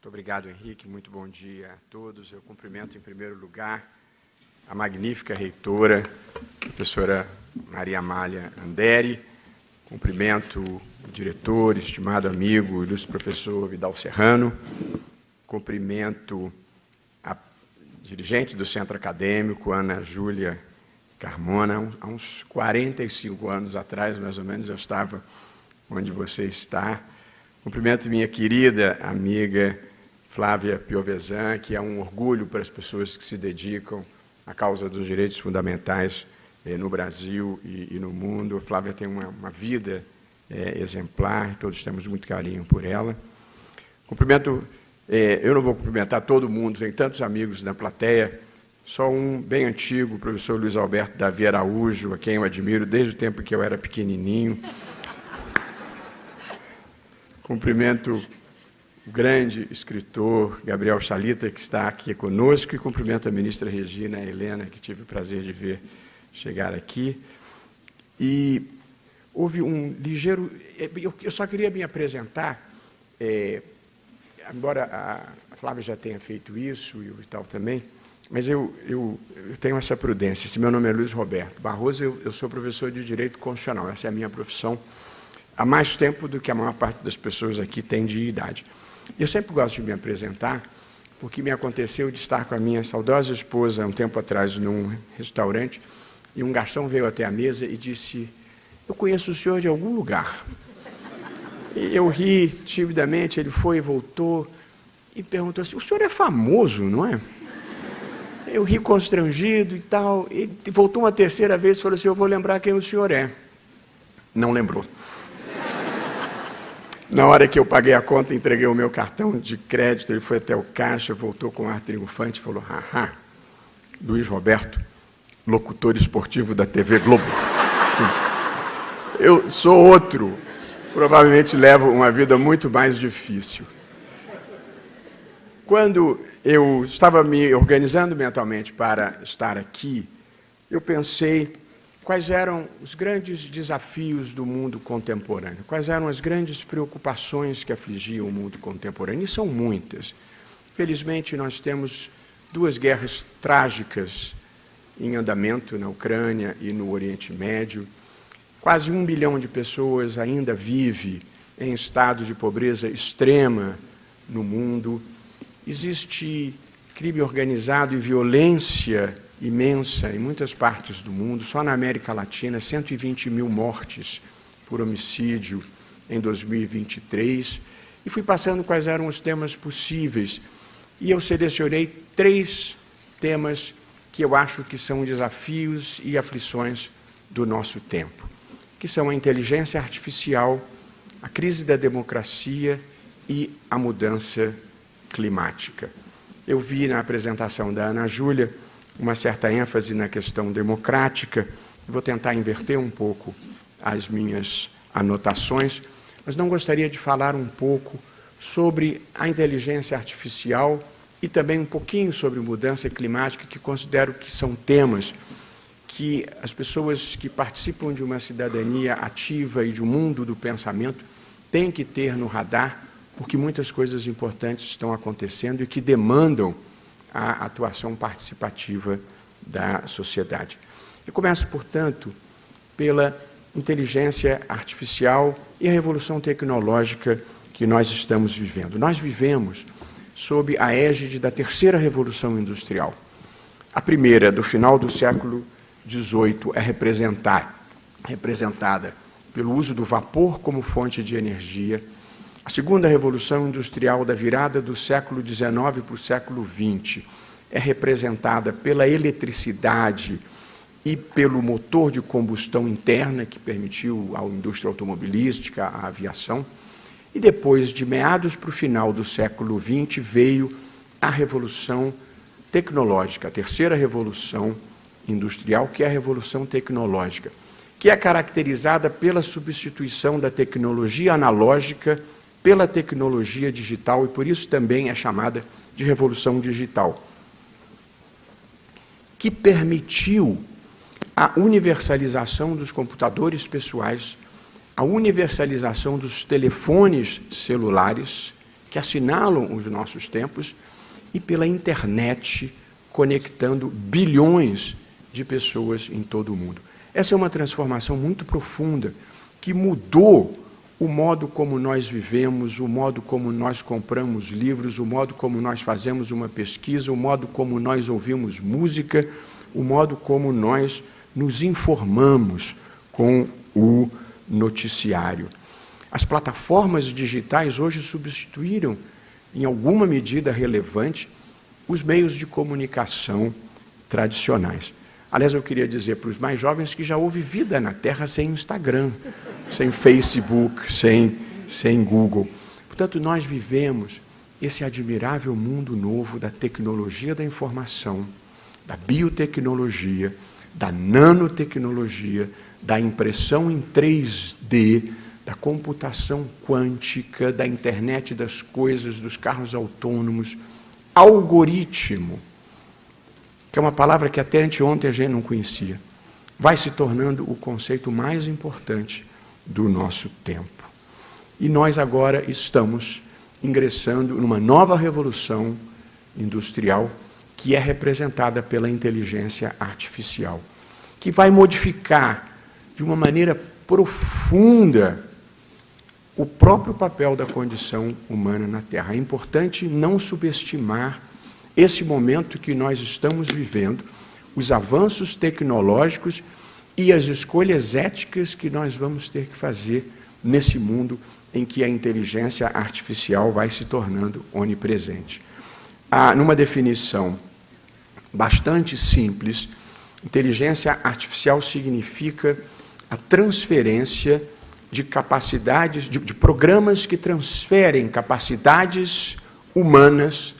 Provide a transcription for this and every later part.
Muito obrigado, Henrique. Muito bom dia a todos. Eu cumprimento, em primeiro lugar, a magnífica reitora, professora Maria Amália Anderi. Cumprimento o diretor, estimado amigo, ilustre professor Vidal Serrano. Cumprimento a dirigente do Centro Acadêmico, Ana Júlia Carmona. Há uns 45 anos atrás, mais ou menos, eu estava onde você está. Cumprimento minha querida amiga Flávia Piovesan, que é um orgulho para as pessoas que se dedicam à causa dos direitos fundamentais no Brasil e no mundo. A Flávia tem uma vida exemplar, todos temos muito carinho por ela. Cumprimento, eu não vou cumprimentar todo mundo, tem tantos amigos na plateia, só um bem antigo, o professor Luiz Alberto Davi Araújo, a quem eu admiro desde o tempo que eu era pequenininho. Cumprimento o grande escritor Gabriel Chalita, que está aqui conosco, e cumprimento a ministra Regina Helena, que tive o prazer de ver chegar aqui. E houve um ligeiro... Eu só queria me apresentar, embora a Flávia já tenha feito isso, e o Vital também, mas eu tenho essa prudência. Esse meu nome é Luiz Roberto Barroso, eu sou professor de Direito Constitucional, essa é a minha profissão, há mais tempo do que a maior parte das pessoas aqui tem de idade. Eu sempre gosto de me apresentar, porque me aconteceu de estar com a minha saudosa esposa, um tempo atrás, num restaurante, e um garçom veio até a mesa e disse: "Eu conheço o senhor de algum lugar." E eu ri timidamente, ele foi e voltou, e perguntou assim: "O senhor é famoso, não é?" Eu ri constrangido e tal, e voltou uma terceira vez e falou assim: "Eu vou lembrar quem o senhor é." Não lembrou. Na hora que eu paguei a conta, entreguei o meu cartão de crédito, ele foi até o caixa, voltou com um ar triunfante e falou: "Haha, Luiz Roberto, locutor esportivo da TV Globo." Sim. Eu sou outro, provavelmente levo uma vida muito mais difícil. Quando eu estava me organizando mentalmente para estar aqui, eu pensei quais eram os grandes desafios do mundo contemporâneo, quais eram as grandes preocupações que afligiam o mundo contemporâneo, e são muitas. Felizmente, nós temos duas guerras trágicas em andamento na Ucrânia e no Oriente Médio. Quase 1 bilhão de pessoas ainda vive em estado de pobreza extrema no mundo. Existe crime organizado e violência imensa em muitas partes do mundo. Só na América Latina, 120 mil mortes por homicídio em 2023. E fui passando quais eram os temas possíveis. E eu selecionei 3 temas que eu acho que são desafios e aflições do nosso tempo, que são a inteligência artificial, a crise da democracia e a mudança climática. Eu vi na apresentação da Ana Júlia uma certa ênfase na questão democrática. Vou tentar inverter um pouco as minhas anotações, mas não gostaria de falar um pouco sobre a inteligência artificial e também um pouquinho sobre mudança climática, que considero que são temas que as pessoas que participam de uma cidadania ativa e de um mundo do pensamento têm que ter no radar, porque muitas coisas importantes estão acontecendo e que demandam a atuação participativa da sociedade. Eu começo, portanto, pela inteligência artificial e a revolução tecnológica que nós estamos vivendo. Nós vivemos sob a égide da terceira revolução industrial. A primeira, do final do século XVIII, é representada pelo uso do vapor como fonte de energia. A segunda revolução industrial, da virada do século XIX para o século XX, é representada pela eletricidade e pelo motor de combustão interna, que permitiu à indústria automobilística, à aviação. E depois, de meados para o final do século XX, veio a revolução tecnológica, a terceira revolução industrial, que é a revolução tecnológica, que é caracterizada pela substituição da tecnologia analógica pela tecnologia digital, e por isso também é chamada de revolução digital, que permitiu a universalização dos computadores pessoais, a universalização dos telefones celulares, que assinalam os nossos tempos, e pela internet, conectando bilhões de pessoas em todo o mundo. Essa é uma transformação muito profunda, que mudou o modo como nós vivemos, o modo como nós compramos livros, o modo como nós fazemos uma pesquisa, o modo como nós ouvimos música, o modo como nós nos informamos com o noticiário. As plataformas digitais hoje substituíram, em alguma medida relevante, os meios de comunicação tradicionais. Aliás, eu queria dizer para os mais jovens que já houve vida na Terra sem Instagram, sem Facebook, sem Google. Portanto, nós vivemos esse admirável mundo novo da tecnologia da informação, da biotecnologia, da nanotecnologia, da impressão em 3D, da computação quântica, da internet das coisas, dos carros autônomos, algoritmo, que é uma palavra que até anteontem a gente não conhecia, vai se tornando o conceito mais importante do nosso tempo. E nós agora estamos ingressando numa nova revolução industrial que é representada pela inteligência artificial, que vai modificar de uma maneira profunda o próprio papel da condição humana na Terra. É importante não subestimar esse momento que nós estamos vivendo, os avanços tecnológicos e as escolhas éticas que nós vamos ter que fazer nesse mundo em que a inteligência artificial vai se tornando onipresente. Numa definição bastante simples, inteligência artificial significa a transferência de capacidades, de programas que transferem capacidades humanas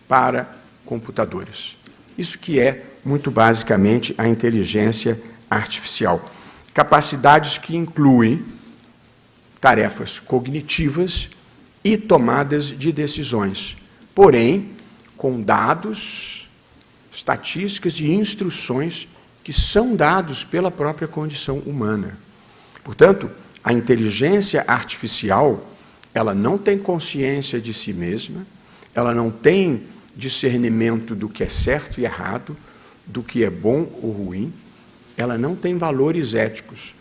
para computadores. Isso que é, muito basicamente, a inteligência artificial. Capacidades que incluem tarefas cognitivas e tomadas de decisões, porém, com dados, estatísticas e instruções que são dados pela própria condição humana. Portanto, a inteligência artificial, ela não tem consciência de si mesma, ela não tem discernimento do que é certo e errado, do que é bom ou ruim, ela não tem valores éticos.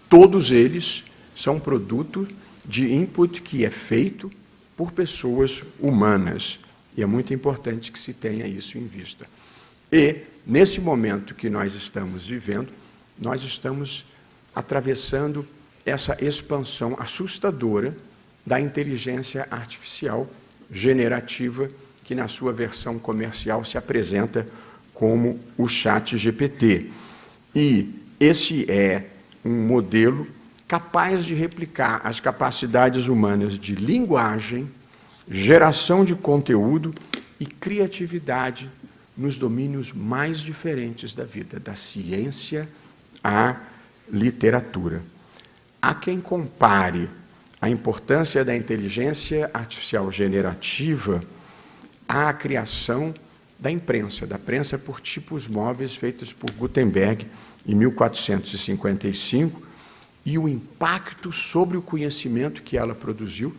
Todos eles são produto de input que é feito por pessoas humanas. E é muito importante que se tenha isso em vista. E, nesse momento que nós estamos vivendo, nós estamos atravessando essa expansão assustadora da inteligência artificial generativa, que na sua versão comercial se apresenta como o ChatGPT. E esse é um modelo capaz de replicar as capacidades humanas de linguagem, geração de conteúdo e criatividade nos domínios mais diferentes da vida, da ciência à literatura. Há quem compare a importância da inteligência artificial generativa à criação da prensa por tipos móveis feitos por Gutenberg em 1455, e o impacto sobre o conhecimento que ela produziu,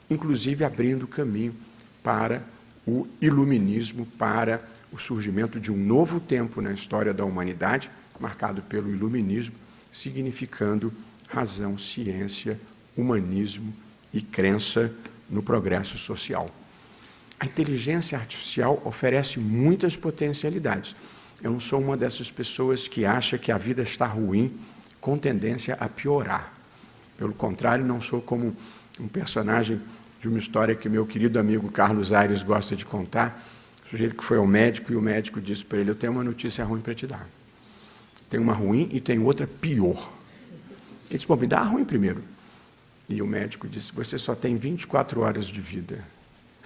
inclusive abrindo caminho para o iluminismo, para o surgimento de um novo tempo na história da humanidade, marcado pelo iluminismo, significando razão, ciência, humanismo e crença no progresso social. A inteligência artificial oferece muitas potencialidades. Eu não sou uma dessas pessoas que acha que a vida está ruim, com tendência a piorar. Pelo contrário, não sou como um personagem de uma história que meu querido amigo Carlos Aires gosta de contar, o sujeito que foi ao médico e o médico disse para ele: eu tenho uma notícia ruim para te dar. Tem uma ruim e tem outra pior. Ele disse: bom, me dá a ruim primeiro. E o médico disse: você só tem 24 horas de vida.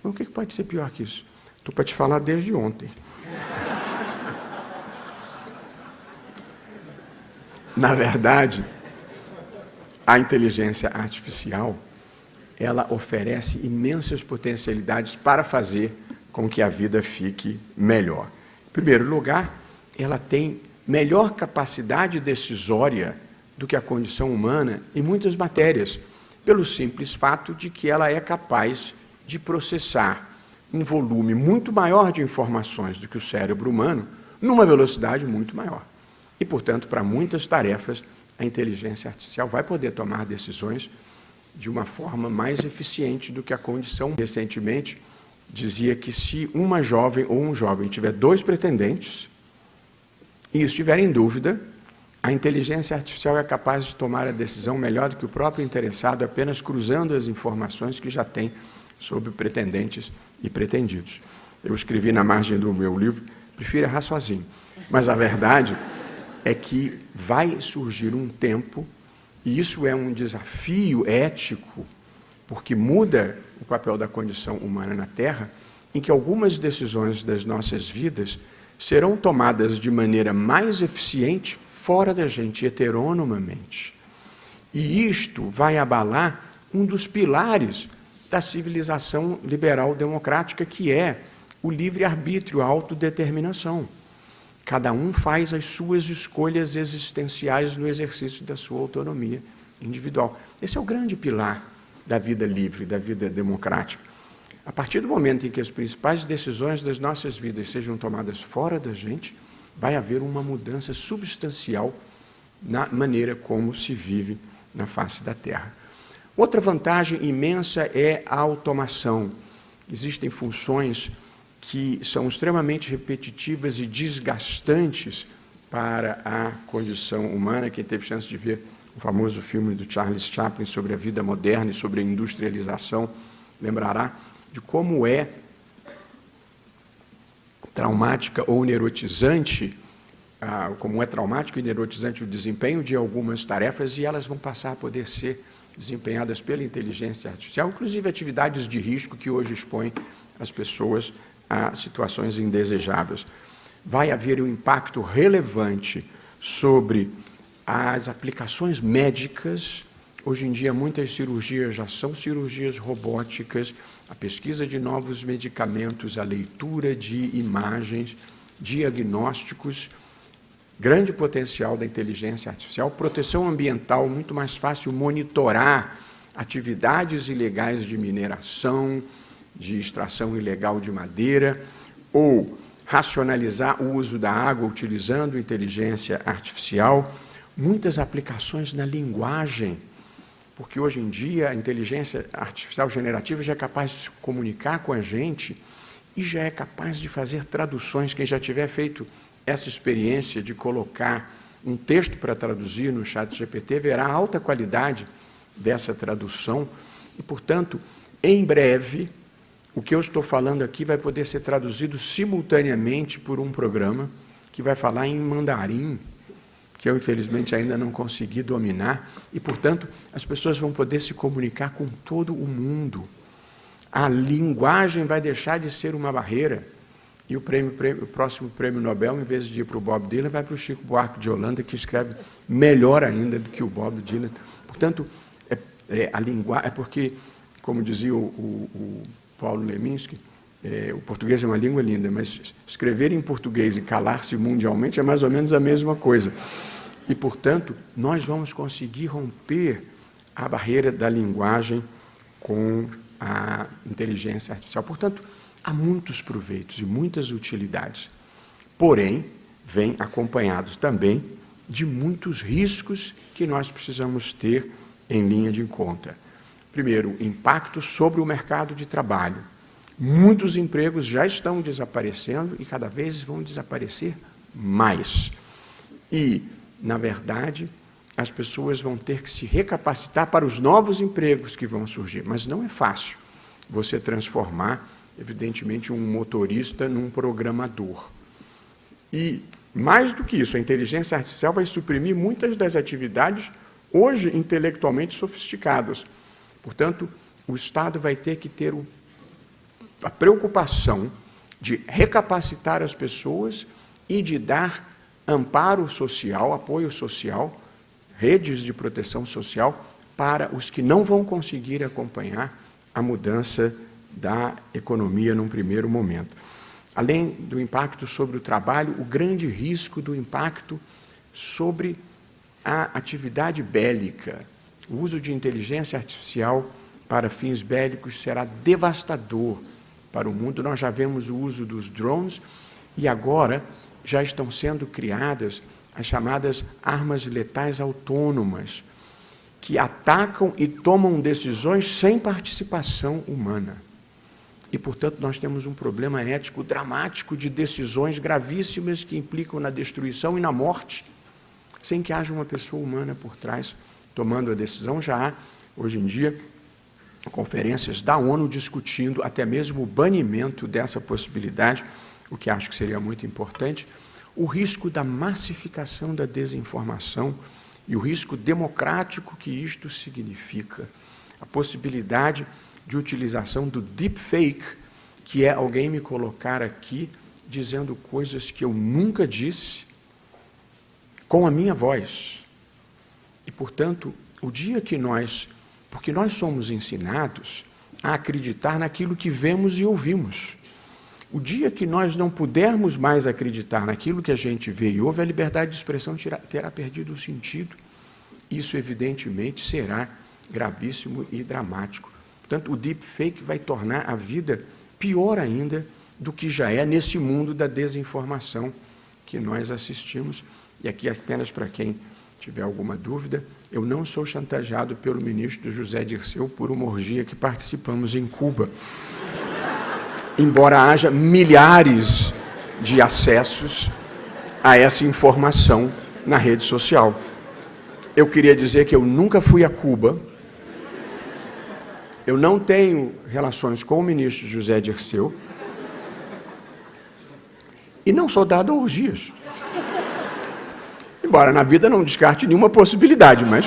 Mas o que pode ser pior que isso? Estou para te falar desde ontem. Na verdade, a inteligência artificial, ela oferece imensas potencialidades para fazer com que a vida fique melhor. Em primeiro lugar, ela tem melhor capacidade decisória do que a condição humana em muitas matérias, pelo simples fato de que ela é capaz de processar um volume muito maior de informações do que o cérebro humano, numa velocidade muito maior. E, portanto, para muitas tarefas, a inteligência artificial vai poder tomar decisões de uma forma mais eficiente do que a condição. Recentemente, dizia que se uma jovem ou um jovem tiver 2 pretendentes e estiver em dúvida, a inteligência artificial é capaz de tomar a decisão melhor do que o próprio interessado, apenas cruzando as informações que já tem sobre pretendentes e pretendidos. Eu escrevi na margem do meu livro, prefiro errar sozinho. Mas a verdade é que vai surgir um tempo, e isso é um desafio ético, porque muda o papel da condição humana na Terra, em que algumas decisões das nossas vidas serão tomadas de maneira mais eficiente fora da gente, heteronomamente. E isto vai abalar um dos pilares da civilização liberal democrática, que é o livre-arbítrio, a autodeterminação. Cada um faz as suas escolhas existenciais no exercício da sua autonomia individual. Esse é o grande pilar da vida livre, da vida democrática. A partir do momento em que as principais decisões das nossas vidas sejam tomadas fora da gente, vai haver uma mudança substancial na maneira como se vive na face da Terra. Outra vantagem imensa é a automação. Existem funções que são extremamente repetitivas e desgastantes para a condição humana. Quem teve chance de ver o famoso filme do Charles Chaplin sobre a vida moderna e sobre a industrialização, lembrará de como é traumática ou neurotizante, como é traumático e neurotizante o desempenho de algumas tarefas, e elas vão passar a poder ser desempenhadas pela inteligência artificial, inclusive atividades de risco que hoje expõem as pessoas a situações indesejáveis. Vai haver um impacto relevante sobre as aplicações médicas. Hoje em dia, muitas cirurgias já são cirurgias robóticas, a pesquisa de novos medicamentos, a leitura de imagens, diagnósticos, grande potencial da inteligência artificial, proteção ambiental, muito mais fácil monitorar atividades ilegais de mineração, de extração ilegal de madeira, ou racionalizar o uso da água utilizando inteligência artificial, muitas aplicações na linguagem, porque hoje em dia a inteligência artificial generativa já é capaz de se comunicar com a gente e já é capaz de fazer traduções. Quem já tiver feito essa experiência de colocar um texto para traduzir no ChatGPT verá a alta qualidade dessa tradução e, portanto, em breve, o que eu estou falando aqui vai poder ser traduzido simultaneamente por um programa que vai falar em mandarim, que eu, infelizmente, ainda não consegui dominar, e, portanto, as pessoas vão poder se comunicar com todo o mundo. A linguagem vai deixar de ser uma barreira, e o próximo prêmio Nobel, em vez de ir para o Bob Dylan, vai para o Chico Buarque de Holanda, que escreve melhor ainda do que o Bob Dylan. Portanto, a linguagem, é porque, como dizia o Paulo Leminski, o português é uma língua linda, mas escrever em português e calar-se mundialmente é mais ou menos a mesma coisa. E, portanto, nós vamos conseguir romper a barreira da linguagem com a inteligência artificial. Portanto, há muitos proveitos e muitas utilidades. Porém, vem acompanhados também de muitos riscos que nós precisamos ter em linha de conta. Primeiro, impacto sobre o mercado de trabalho. Muitos empregos já estão desaparecendo e cada vez vão desaparecer mais. E, na verdade, as pessoas vão ter que se recapacitar para os novos empregos que vão surgir. Mas não é fácil você transformar, evidentemente, um motorista num programador. E, mais do que isso, a inteligência artificial vai suprimir muitas das atividades hoje intelectualmente sofisticadas. Portanto, o Estado vai ter que ter a preocupação de recapacitar as pessoas e de dar amparo social, apoio social, redes de proteção social para os que não vão conseguir acompanhar a mudança da economia num primeiro momento. Além do impacto sobre o trabalho, o grande risco do impacto sobre a atividade bélica. O uso de inteligência artificial para fins bélicos será devastador para o mundo. Nós já vemos o uso dos drones e agora já estão sendo criadas as chamadas armas letais autônomas, que atacam e tomam decisões sem participação humana. E, portanto, nós temos um problema ético dramático de decisões gravíssimas que implicam na destruição e na morte, sem que haja uma pessoa humana por trás tomando a decisão. Já há, hoje em dia, conferências da ONU discutindo até mesmo o banimento dessa possibilidade, o que acho que seria muito importante. O risco da massificação da desinformação e o risco democrático que isto significa. A possibilidade de utilização do deepfake, que é alguém me colocar aqui dizendo coisas que eu nunca disse com a minha voz. E, portanto, o dia que porque nós somos ensinados a acreditar naquilo que vemos e ouvimos. O dia que nós não pudermos mais acreditar naquilo que a gente vê e ouve, a liberdade de expressão terá perdido o sentido. Isso, evidentemente, será gravíssimo e dramático. Portanto, o deepfake vai tornar a vida pior ainda do que já é nesse mundo da desinformação que nós assistimos. E aqui, apenas para quem tiver alguma dúvida, eu não sou chantageado pelo ministro José Dirceu por uma orgia que participamos em Cuba. Embora haja milhares de acessos a essa informação na rede social. Eu queria dizer que eu nunca fui a Cuba, eu não tenho relações com o ministro José Dirceu e não sou dado a orgias. Embora na vida não descarte nenhuma possibilidade, mas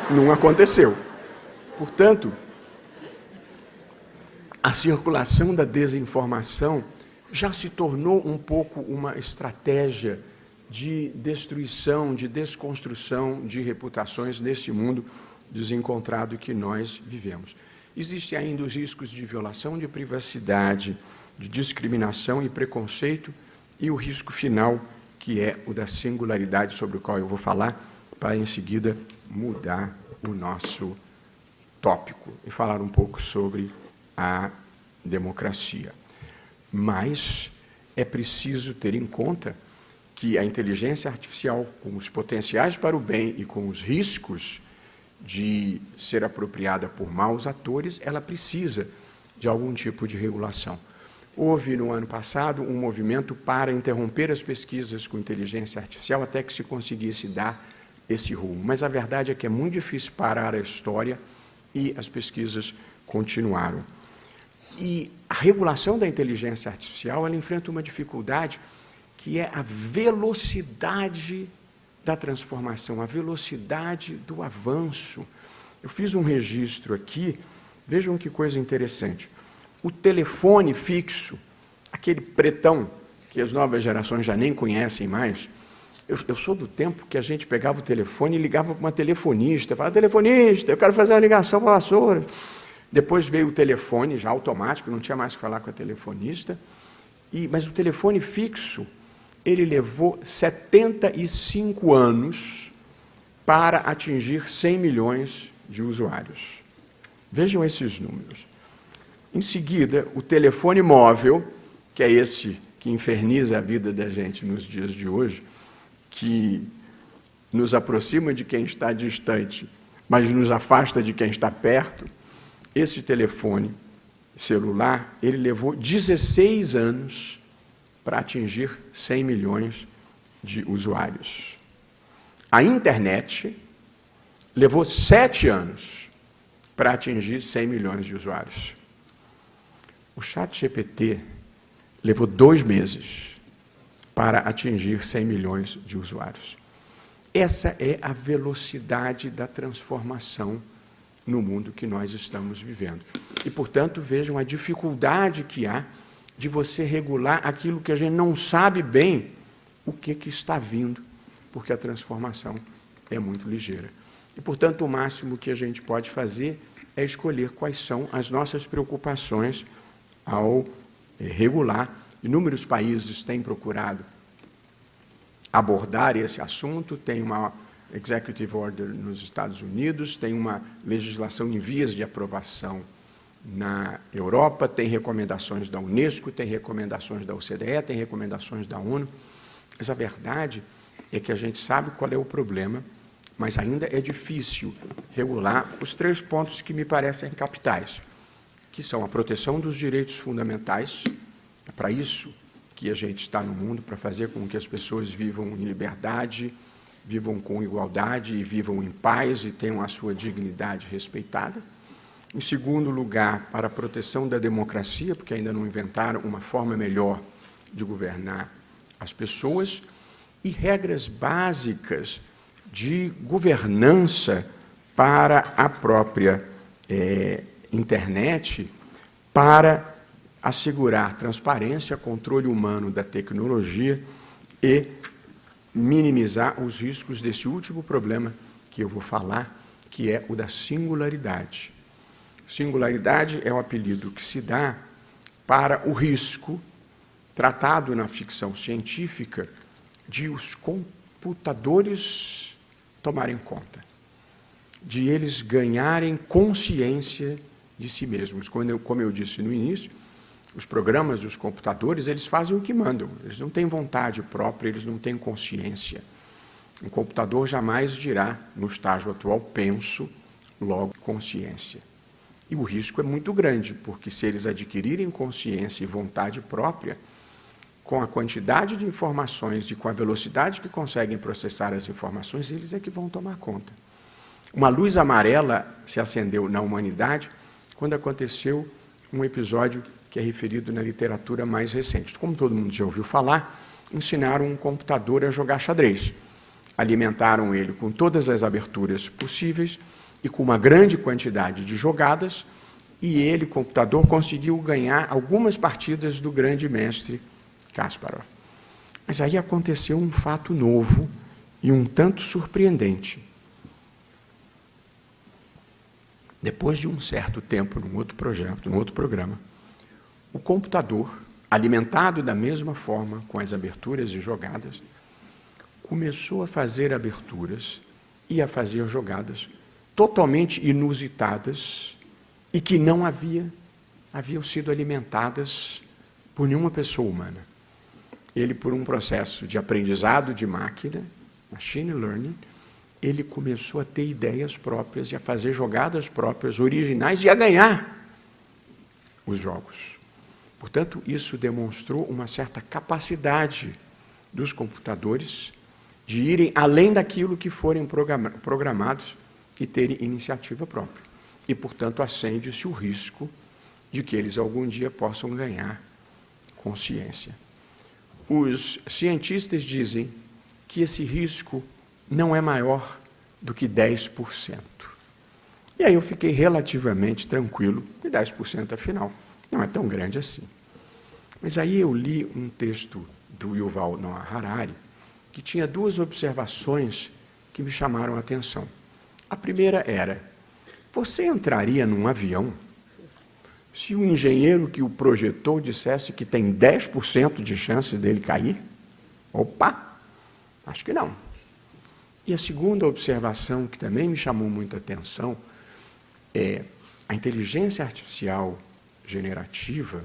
não aconteceu. Portanto, a circulação da desinformação já se tornou um pouco uma estratégia de destruição, de desconstrução de reputações nesse mundo desencontrado que nós vivemos. Existem ainda os riscos de violação de privacidade, de discriminação e preconceito, e o risco final, que é o da singularidade, sobre o qual eu vou falar, para em seguida mudar o nosso tópico e falar um pouco sobre a democracia. Mas é preciso ter em conta que a inteligência artificial, com os potenciais para o bem e com os riscos de ser apropriada por maus atores, ela precisa de algum tipo de regulação. Houve, no ano passado, um movimento para interromper as pesquisas com inteligência artificial até que se conseguisse dar esse rumo. Mas a verdade é que é muito difícil parar a história e as pesquisas continuaram. E a regulação da inteligência artificial, ela enfrenta uma dificuldade que é a velocidade da transformação, a velocidade do avanço. Eu fiz um registro aqui, vejam que coisa interessante. O telefone fixo, aquele pretão, que as novas gerações já nem conhecem mais, eu sou do tempo que a gente pegava o telefone e ligava para uma telefonista, falava, telefonista, eu quero fazer uma ligação para a vassoura. Depois veio o telefone já automático, não tinha mais que falar com a telefonista, mas o telefone fixo, ele levou 75 anos para atingir 100 milhões de usuários. Vejam esses números. Em seguida, o telefone móvel, que é esse que inferniza a vida da gente nos dias de hoje, que nos aproxima de quem está distante, mas nos afasta de quem está perto, esse telefone celular, ele levou 16 anos para atingir 100 milhões de usuários. A internet levou 7 anos para atingir 100 milhões de usuários. O ChatGPT levou 2 meses para atingir 100 milhões de usuários. Essa é a velocidade da transformação no mundo que nós estamos vivendo. E, portanto, vejam a dificuldade que há de você regular aquilo que a gente não sabe bem o que está vindo, porque a transformação é muito ligeira. E, portanto, o máximo que a gente pode fazer é escolher quais são as nossas preocupações ao regular. Inúmeros países têm procurado abordar esse assunto, tem uma Executive Order nos Estados Unidos, tem uma legislação em vias de aprovação na Europa, tem recomendações da Unesco, tem recomendações da OCDE, tem recomendações da ONU. Mas a verdade é que a gente sabe qual é o problema, mas ainda é difícil regular os 3 pontos que me parecem capitais, que são a proteção dos direitos fundamentais. É para isso que a gente está no mundo, para fazer com que as pessoas vivam em liberdade, vivam com igualdade e vivam em paz e tenham a sua dignidade respeitada. Em segundo lugar, para a proteção da democracia, porque ainda não inventaram uma forma melhor de governar as pessoas, e regras básicas de governança para a própria internet, para assegurar transparência, controle humano da tecnologia e minimizar os riscos desse último problema que eu vou falar, que é o da singularidade. Singularidade é o apelido que se dá para o risco, tratado na ficção científica, de os computadores tomarem conta, de eles ganharem consciência de si mesmos. Como eu disse no início, os programas dos computadores, eles fazem o que mandam, eles não têm vontade própria, eles não têm consciência. Um computador jamais dirá, no estágio atual, penso, logo consciência. E o risco é muito grande, porque se eles adquirirem consciência e vontade própria, com a quantidade de informações e com a velocidade que conseguem processar as informações, eles é que vão tomar conta. Uma luz amarela se acendeu na humanidade quando aconteceu um episódio que é referido na literatura mais recente. Como todo mundo já ouviu falar, ensinaram um computador a jogar xadrez. Alimentaram ele com todas as aberturas possíveis e com uma grande quantidade de jogadas, e ele, computador, conseguiu ganhar algumas partidas do grande mestre Kasparov. Mas aí aconteceu um fato novo e um tanto surpreendente. Depois de um certo tempo, num outro projeto, num outro programa, o computador, alimentado da mesma forma, com as aberturas e jogadas, começou a fazer aberturas e a fazer jogadas totalmente inusitadas e que não haviam sido alimentadas por nenhuma pessoa humana. Ele, por um processo de aprendizado de máquina, machine learning, ele começou a ter ideias próprias e a fazer jogadas próprias, originais, e a ganhar os jogos. Portanto, isso demonstrou uma certa capacidade dos computadores de irem além daquilo que forem programados e terem iniciativa própria. E, portanto, acende-se o risco de que eles algum dia possam ganhar consciência. Os cientistas dizem que esse risco não é maior do que 10%. E aí eu fiquei relativamente tranquilo, e 10% afinal não é tão grande assim. Mas aí eu li um texto do Yuval Noah Harari, que tinha 2 observações que me chamaram a atenção. A primeira era: você entraria num avião se o engenheiro que o projetou dissesse que tem 10% de chance dele cair? Opa, acho que não. E a segunda observação, que também me chamou muita atenção, é: a inteligência artificial generativa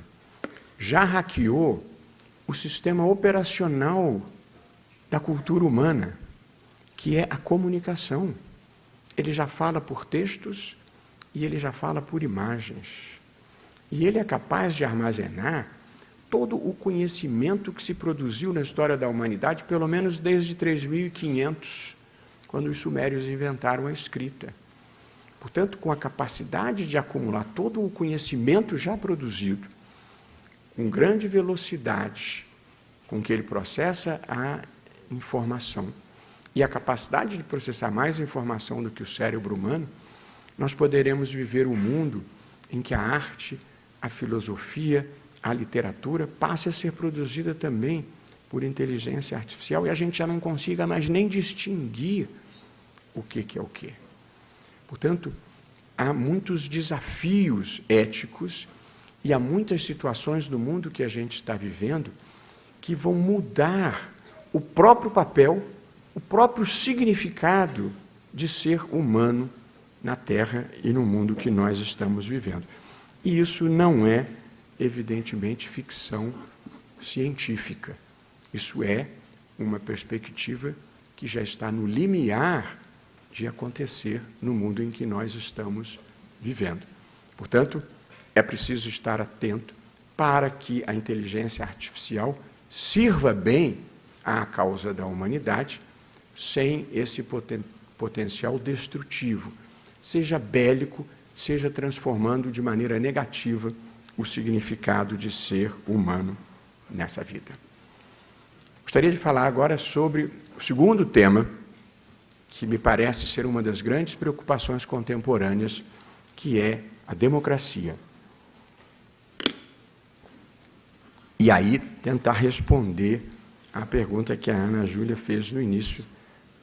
já hackeou o sistema operacional da cultura humana, que é a comunicação. Ele já fala por textos e ele já fala por imagens. E ele é capaz de armazenar todo o conhecimento que se produziu na história da humanidade, pelo menos desde 3.500, quando os sumérios inventaram a escrita. Portanto, com a capacidade de acumular todo o conhecimento já produzido, com grande velocidade com que ele processa a informação, e a capacidade de processar mais informação do que o cérebro humano, nós poderemos viver um mundo em que a arte, a filosofia, a literatura passe a ser produzida também por inteligência artificial e a gente já não consiga mais nem distinguir o que é o quê. Portanto, há muitos desafios éticos e há muitas situações do mundo que a gente está vivendo que vão mudar o próprio papel o próprio significado de ser humano na Terra e no mundo que nós estamos vivendo. E isso não é, evidentemente, ficção científica. Isso é uma perspectiva que já está no limiar de acontecer no mundo em que nós estamos vivendo. Portanto, é preciso estar atento para que a inteligência artificial sirva bem à causa da humanidade, sem esse potencial destrutivo, seja bélico, seja transformando de maneira negativa o significado de ser humano nessa vida. Gostaria de falar agora sobre o segundo tema, que me parece ser uma das grandes preocupações contemporâneas, que é a democracia. E aí, tentar responder à pergunta que a Ana Júlia fez no início: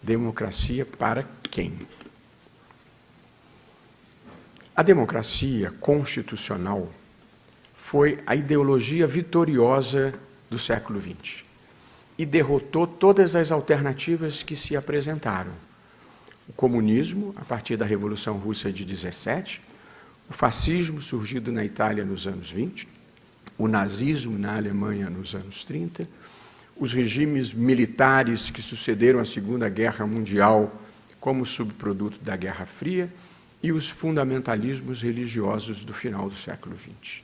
democracia para quem? A democracia constitucional foi a ideologia vitoriosa do século XX e derrotou todas as alternativas que se apresentaram. O comunismo, a partir da Revolução Russa de 17, o fascismo, surgido na Itália nos anos 20, o nazismo na Alemanha nos anos 30, os regimes militares que sucederam a Segunda Guerra Mundial como subproduto da Guerra Fria e os fundamentalismos religiosos do final do século XX.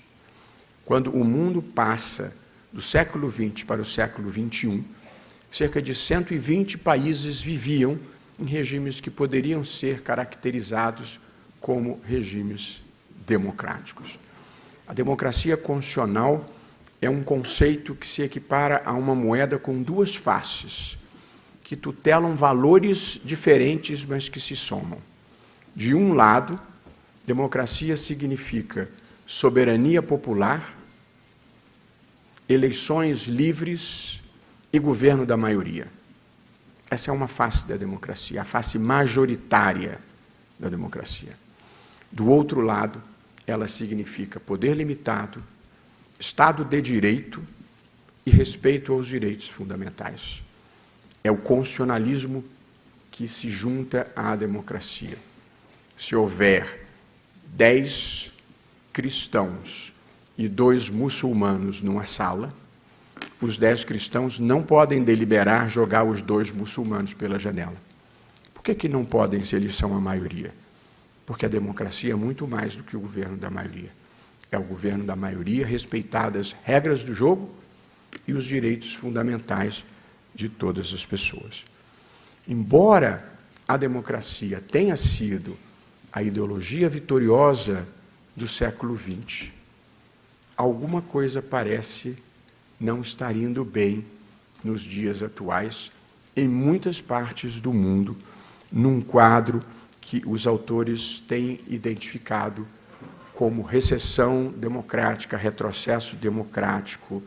Quando o mundo passa do século XX para o século XXI, cerca de 120 países viviam em regimes que poderiam ser caracterizados como regimes democráticos. A democracia constitucional é um conceito que se equipara a uma moeda com duas faces, que tutelam valores diferentes, mas que se somam. De um lado, democracia significa soberania popular, eleições livres e governo da maioria. Essa é uma face da democracia, a face majoritária da democracia. Do outro lado, ela significa poder limitado, Estado de Direito e respeito aos direitos fundamentais. É o constitucionalismo que se junta à democracia. Se houver 10 cristãos e 2 muçulmanos numa sala, os 10 cristãos não podem deliberar jogar os 2 muçulmanos pela janela. Por que não podem, se eles são a maioria? Porque a democracia é muito mais do que o governo da maioria. É o governo da maioria, respeitadas as regras do jogo e os direitos fundamentais de todas as pessoas. Embora a democracia tenha sido a ideologia vitoriosa do século XX, alguma coisa parece não estar indo bem nos dias atuais, em muitas partes do mundo, num quadro que os autores têm identificado como recessão democrática, retrocesso democrático,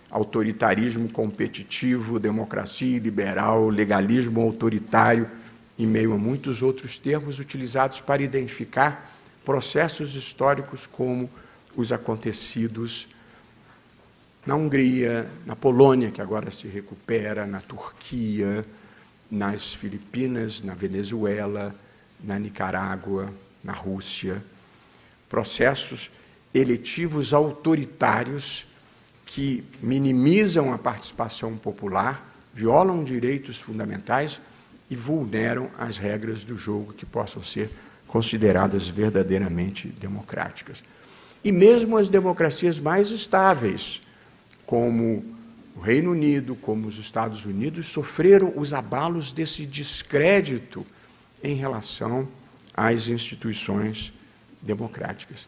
autoritarismo competitivo, democracia liberal, legalismo autoritário, em meio a muitos outros termos utilizados para identificar processos históricos como os acontecidos na Hungria, na Polônia, que agora se recupera, na Turquia, nas Filipinas, na Venezuela, na Nicarágua, na Rússia. Processos eletivos autoritários que minimizam a participação popular, violam direitos fundamentais e vulneram as regras do jogo que possam ser consideradas verdadeiramente democráticas. E mesmo as democracias mais estáveis, como o Reino Unido, como os Estados Unidos, sofreram os abalos desse descrédito em relação às instituições democráticas.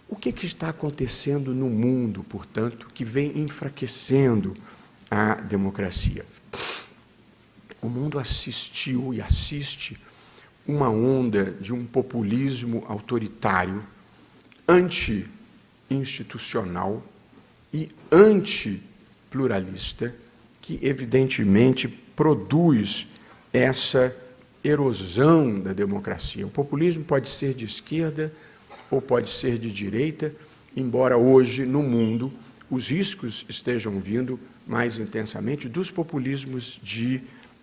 O que está acontecendo no mundo, portanto, que vem enfraquecendo a democracia? O mundo assistiu e assiste uma onda de um populismo autoritário, anti-institucional e anti-pluralista, que evidentemente produz essa erosão da democracia. O populismo pode ser de esquerda ou pode ser de direita, embora hoje, no mundo, os riscos estejam vindo mais intensamente dos populismos de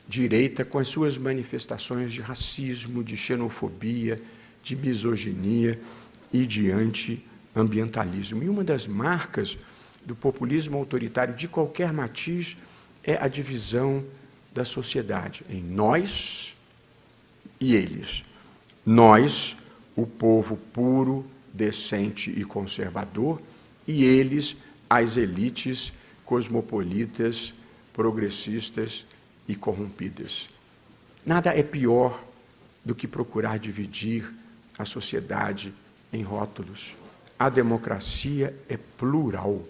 direita com as suas manifestações de racismo, de xenofobia, de misoginia e de anti-ambientalismo. E uma das marcas do populismo autoritário de qualquer matiz é a divisão da sociedade em nós e eles. Nós, o povo puro, decente e conservador, e eles, as elites cosmopolitas, progressistas e corrompidas. Nada é pior do que procurar dividir a sociedade em rótulos. A democracia é plural.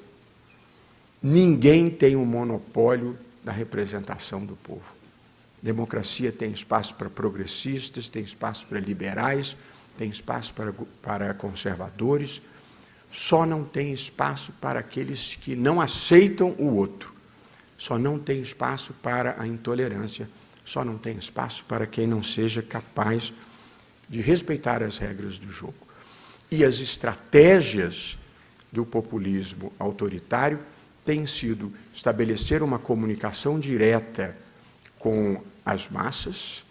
Ninguém tem um monopólio da representação do povo. Democracia tem espaço para progressistas, tem espaço para liberais, tem espaço para conservadores, só não tem espaço para aqueles que não aceitam o outro, só não tem espaço para a intolerância, só não tem espaço para quem não seja capaz de respeitar as regras do jogo. E as estratégias do populismo autoritário têm sido estabelecer uma comunicação direta com as massas,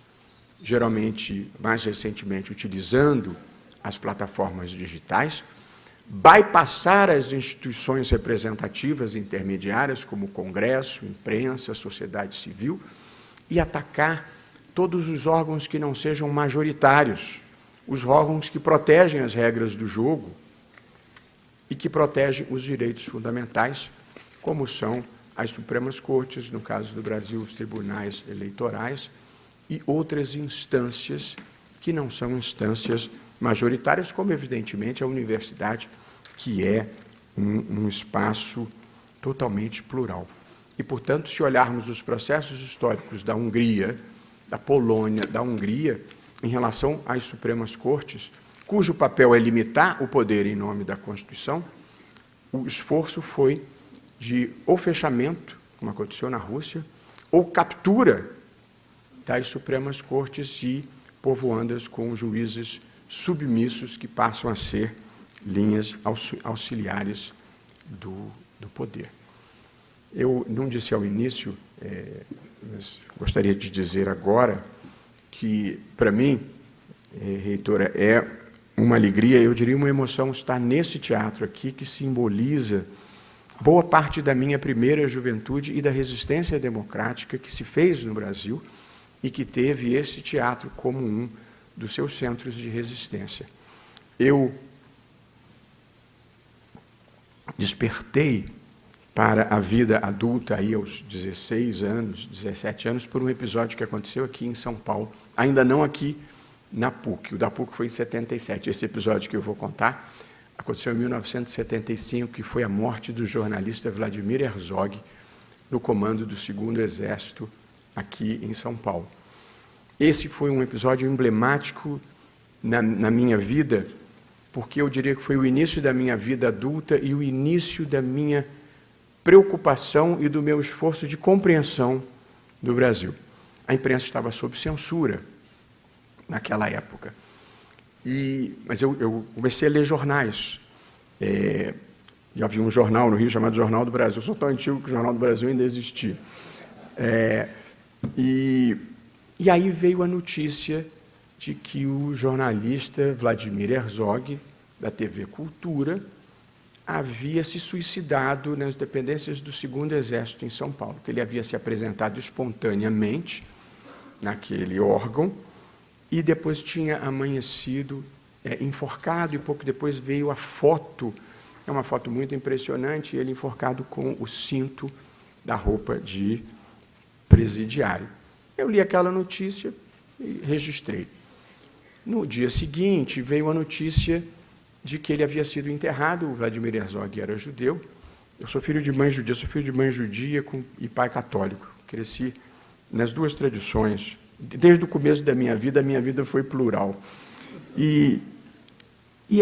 geralmente, mais recentemente, utilizando as plataformas digitais, bypassar as instituições representativas intermediárias, como o Congresso, imprensa, sociedade civil, e atacar todos os órgãos que não sejam majoritários, os órgãos que protegem as regras do jogo e que protegem os direitos fundamentais, como são as Supremas Cortes, no caso do Brasil, os tribunais eleitorais, e outras instâncias que não são instâncias majoritárias, como, evidentemente, a universidade, que é um espaço totalmente plural. E, portanto, se olharmos os processos históricos da Hungria, da Polônia, da Hungria, em relação às Supremas Cortes, cujo papel é limitar o poder em nome da Constituição, o esforço foi de ou fechamento, como aconteceu na Rússia, ou captura das Supremas Cortes e povoando-as com juízes submissos que passam a ser linhas auxiliares do poder. Eu não disse ao início, mas gostaria de dizer agora, que, para mim, reitora, é uma alegria, eu diria uma emoção, estar nesse teatro aqui, que simboliza boa parte da minha primeira juventude e da resistência democrática que se fez no Brasil e que teve esse teatro como um dos seus centros de resistência. Eu despertei para a vida adulta aí aos 16 anos, 17 anos, por um episódio que aconteceu aqui em São Paulo, ainda não aqui na PUC. O da PUC foi em 77. Esse episódio que eu vou contar aconteceu em 1975, que foi a morte do jornalista Vladimir Herzog, no comando do 2º Exército, aqui em São Paulo. Esse foi um episódio emblemático na minha vida, porque eu diria que foi o início da minha vida adulta e o início da minha preocupação e do meu esforço de compreensão do Brasil. A imprensa estava sob censura naquela época. Mas eu comecei a ler jornais. Já havia um jornal no Rio chamado Jornal do Brasil. Eu sou tão antigo que o Jornal do Brasil ainda existia. E aí veio a notícia de que o jornalista Vladimir Herzog, da TV Cultura, havia se suicidado nas dependências do 2º Exército em São Paulo, que ele havia se apresentado espontaneamente naquele órgão e depois tinha amanhecido enforcado, e pouco depois veio a foto, é uma foto muito impressionante, ele enforcado com o cinto da roupa de presidiário. Eu li aquela notícia e registrei. No dia seguinte, veio a notícia de que ele havia sido enterrado. O Vladimir Herzog era judeu. Eu sou filho de mãe judia, e pai católico. Cresci nas duas tradições. Desde o começo da minha vida foi plural. E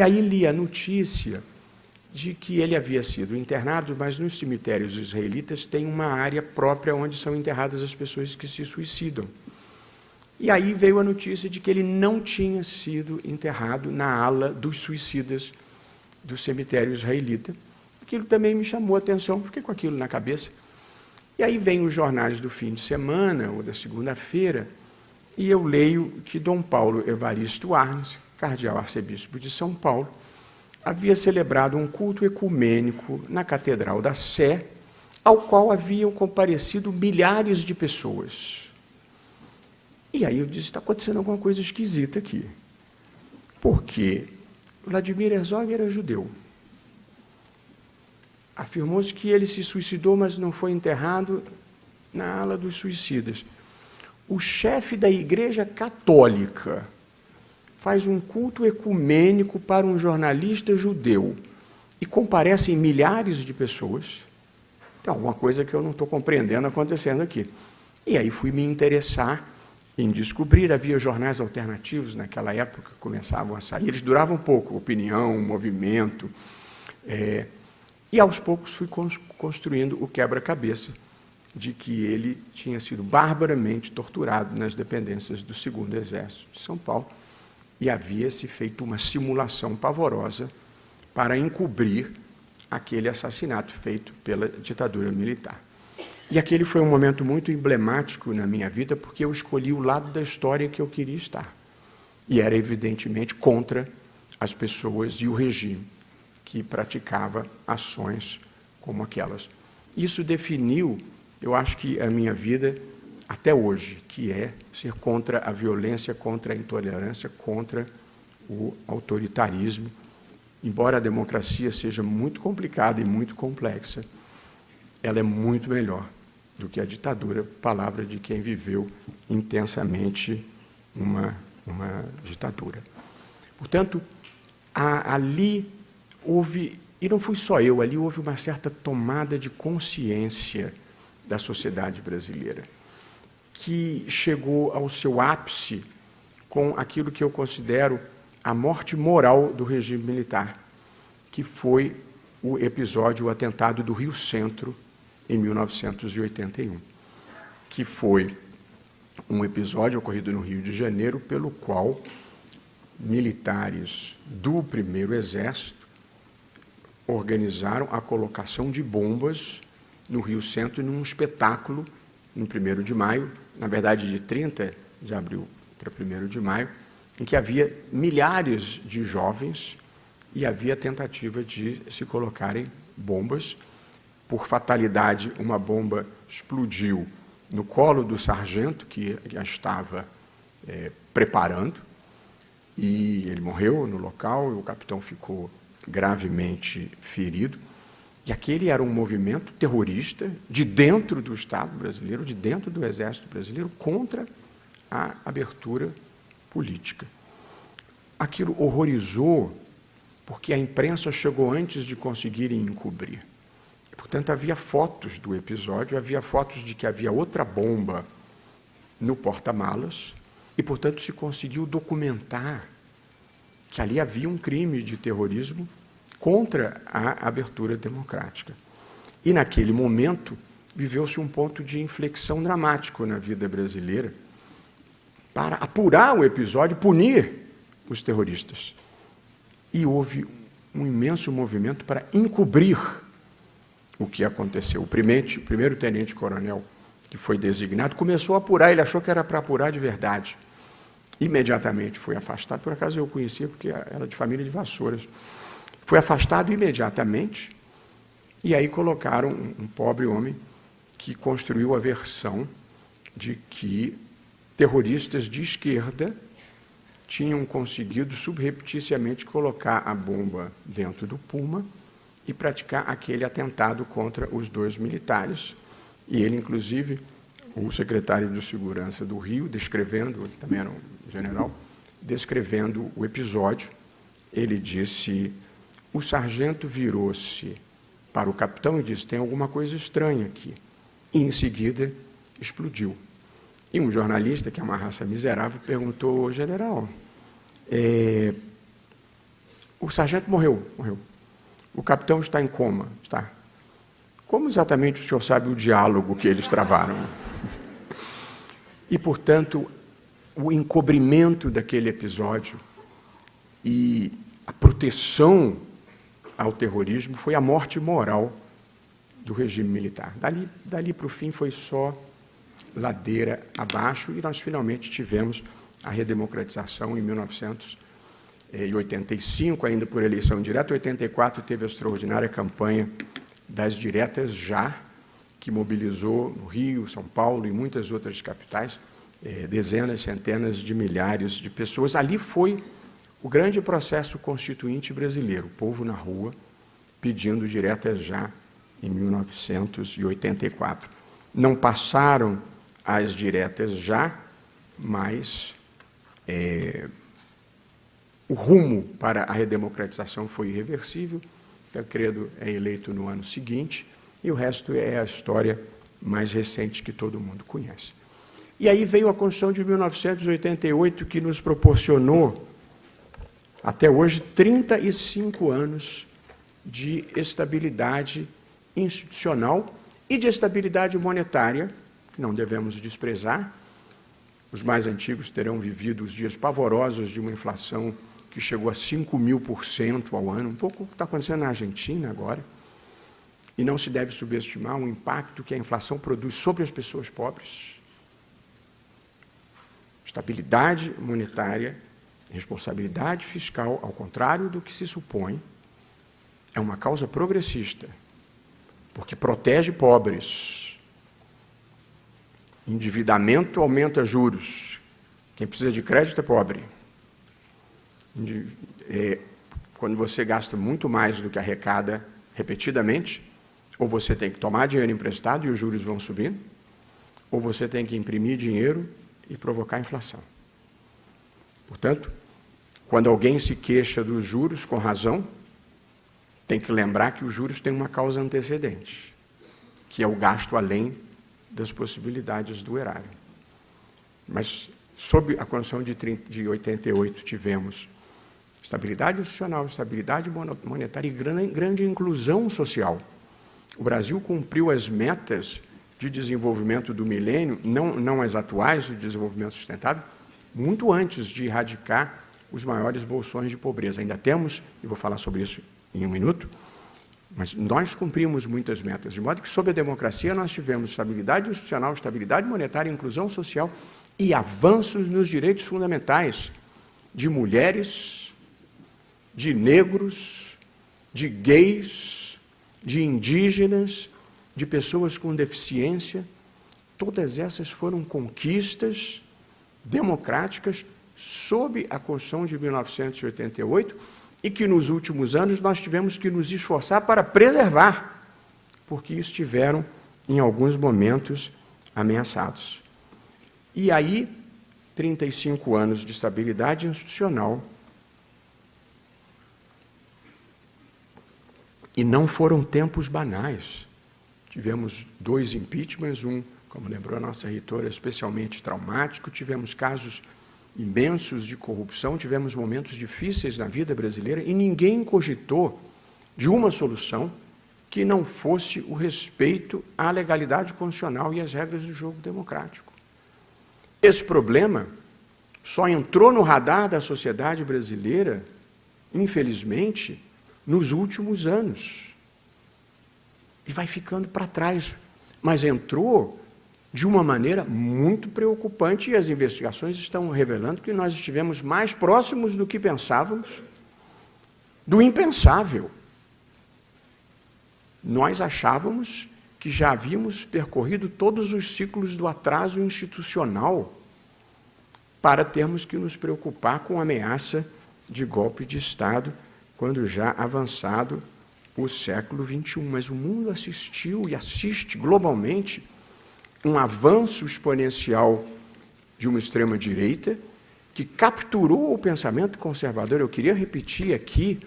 aí li a notícia de que ele havia sido internado, mas nos cemitérios israelitas tem uma área própria onde são enterradas as pessoas que se suicidam. E aí veio a notícia de que ele não tinha sido enterrado na ala dos suicidas do cemitério israelita. Aquilo também me chamou a atenção, fiquei com aquilo na cabeça. E aí vem os jornais do fim de semana, ou da segunda-feira, e eu leio que Dom Paulo Evaristo Arnes, cardeal arcebispo de São Paulo, havia celebrado um culto ecumênico na Catedral da Sé, ao qual haviam comparecido milhares de pessoas. E aí eu disse, está acontecendo alguma coisa esquisita aqui. Porque Vladimir Herzog era judeu. Afirmou-se que ele se suicidou, mas não foi enterrado na ala dos suicidas. O chefe da Igreja Católica faz um culto ecumênico para um jornalista judeu e comparecem milhares de pessoas. Tem alguma coisa que eu não estou compreendendo acontecendo aqui. E aí fui me interessar em descobrir. Havia jornais alternativos naquela época que começavam a sair. Eles duravam pouco, Opinião, Movimento. E aos poucos fui construindo o quebra-cabeça de que ele tinha sido barbaramente torturado nas dependências do 2º Exército de São Paulo e havia-se feito uma simulação pavorosa para encobrir aquele assassinato feito pela ditadura militar. E aquele foi um momento muito emblemático na minha vida, porque eu escolhi o lado da história que eu queria estar. E era, evidentemente, contra as pessoas e o regime que praticava ações como aquelas. Isso definiu, eu acho que a minha vida até hoje, que é ser contra a violência, contra a intolerância, contra o autoritarismo. Embora a democracia seja muito complicada e muito complexa, ela é muito melhor do que a ditadura, palavra de quem viveu intensamente uma ditadura. Portanto, ali houve, e não fui só eu, ali houve uma certa tomada de consciência da sociedade brasileira, que chegou ao seu ápice com aquilo que eu considero a morte moral do regime militar, que foi o episódio, o atentado do Rio Centro, em 1981, que foi um episódio ocorrido no Rio de Janeiro, pelo qual militares do 1º Exército organizaram a colocação de bombas no Rio Centro num espetáculo, no 1º de maio, na verdade de 30 de abril para 1º de maio, em que havia milhares de jovens e havia tentativa de se colocarem bombas. Por fatalidade, uma bomba explodiu no colo do sargento, que a estava preparando, e ele morreu no local, e o capitão ficou gravemente ferido. E aquele era um movimento terrorista de dentro do Estado brasileiro, de dentro do Exército brasileiro, contra a abertura política. Aquilo horrorizou, porque a imprensa chegou antes de conseguirem encobrir. Portanto, havia fotos do episódio, havia fotos de que havia outra bomba no porta-malas, e, portanto, se conseguiu documentar que ali havia um crime de terrorismo contra a abertura democrática. E, naquele momento, viveu-se um ponto de inflexão dramático na vida brasileira para apurar o episódio, punir os terroristas. E houve um imenso movimento para encobrir o que aconteceu. O primeiro tenente-coronel que foi designado começou a apurar, ele achou que era para apurar de verdade. Imediatamente foi afastado, por acaso eu o conhecia, porque era de família de Vassouras. Foi afastado imediatamente, e aí colocaram um pobre homem que construiu a versão de que terroristas de esquerda tinham conseguido subrepticiamente colocar a bomba dentro do Puma e praticar aquele atentado contra os 2 militares. E ele, inclusive, o secretário de Segurança do Rio, descrevendo, ele também era um general, descrevendo o episódio, ele disse: o sargento virou-se para o capitão e disse: tem alguma coisa estranha aqui. E, em seguida, explodiu. E um jornalista, que é uma raça miserável, perguntou: general, o sargento morreu. O capitão está em coma. Está. Como exatamente o senhor sabe o diálogo que eles travaram? E, portanto, o encobrimento daquele episódio e a proteção ao terrorismo foi a morte moral do regime militar. Dali para o fim foi só ladeira abaixo e nós finalmente tivemos a redemocratização em 1985, ainda por eleição direta. Em 84 teve a extraordinária campanha das diretas já, que mobilizou no Rio, São Paulo e muitas outras capitais dezenas, centenas de milhares de pessoas. Ali foi o grande processo constituinte brasileiro, o povo na rua pedindo diretas já em 1984. Não passaram as diretas já, mas o rumo para a redemocratização foi irreversível. Tancredo é eleito no ano seguinte, e o resto é a história mais recente que todo mundo conhece. E aí veio a Constituição de 1988, que nos proporcionou, até hoje, 35 anos de estabilidade institucional e de estabilidade monetária, que não devemos desprezar. Os mais antigos terão vivido os dias pavorosos de uma inflação que chegou a 5.000% ao ano, um pouco o que está acontecendo na Argentina agora, e não se deve subestimar o impacto que a inflação produz sobre as pessoas pobres. Estabilidade monetária, responsabilidade fiscal, ao contrário do que se supõe, é uma causa progressista, porque protege pobres. Endividamento aumenta juros. Quem precisa de crédito é pobre. Quando você gasta muito mais do que arrecada repetidamente, ou você tem que tomar dinheiro emprestado e os juros vão subindo, ou você tem que imprimir dinheiro e provocar inflação. Portanto, quando alguém se queixa dos juros, com razão, tem que lembrar que os juros têm uma causa antecedente, que é o gasto além das possibilidades do erário. Mas, sob a Constituição de 88, tivemos estabilidade institucional, estabilidade monetária e grande inclusão social. O Brasil cumpriu as metas de desenvolvimento do milênio, não as atuais do desenvolvimento sustentável, muito antes de erradicar os maiores bolsões de pobreza. Ainda temos, e vou falar sobre isso em um minuto, mas nós cumprimos muitas metas, de modo que, sob a democracia, nós tivemos estabilidade institucional, estabilidade monetária, inclusão social e avanços nos direitos fundamentais de mulheres, de negros, de gays, de indígenas, de pessoas com deficiência. Todas essas foram conquistas democráticas sob a Constituição de 1988 e que, nos últimos anos, nós tivemos que nos esforçar para preservar, porque estiveram, em alguns momentos, ameaçados. E aí, 35 anos de estabilidade institucional. E não foram tempos banais. Tivemos 2 impeachments, um, como lembrou a nossa reitora, especialmente traumático, tivemos casos imensos de corrupção, tivemos momentos difíceis na vida brasileira e ninguém cogitou de uma solução que não fosse o respeito à legalidade constitucional e às regras do jogo democrático. Esse problema só entrou no radar da sociedade brasileira, infelizmente, nos últimos anos. E vai ficando para trás. Mas entrou de uma maneira muito preocupante e as investigações estão revelando que nós estivemos mais próximos do que pensávamos do impensável. Nós achávamos que já havíamos percorrido todos os ciclos do atraso institucional para termos que nos preocupar com a ameaça de golpe de Estado quando já avançado o século XXI. Mas o mundo assistiu e assiste globalmente um avanço exponencial de uma extrema-direita que capturou o pensamento conservador. Eu queria repetir aqui,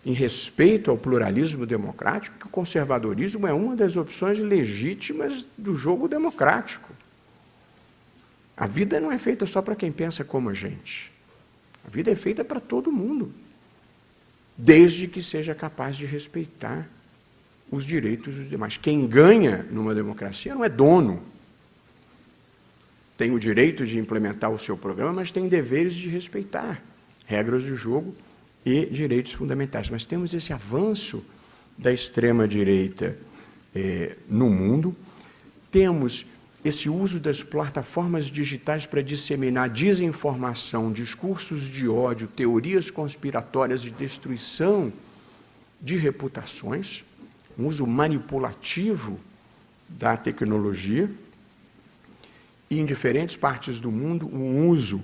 em respeito ao pluralismo democrático, que o conservadorismo é uma das opções legítimas do jogo democrático. A vida não é feita só para quem pensa como a gente. A vida é feita para todo mundo, desde que seja capaz de respeitar os direitos dos demais. Quem ganha numa democracia não é dono. Tem o direito de implementar o seu programa, mas tem deveres de respeitar regras do jogo e direitos fundamentais. Mas temos esse avanço da extrema-direita no mundo. Temos esse uso das plataformas digitais para disseminar desinformação, discursos de ódio, teorias conspiratórias de destruição de reputações, um uso manipulativo da tecnologia, e em diferentes partes do mundo, um uso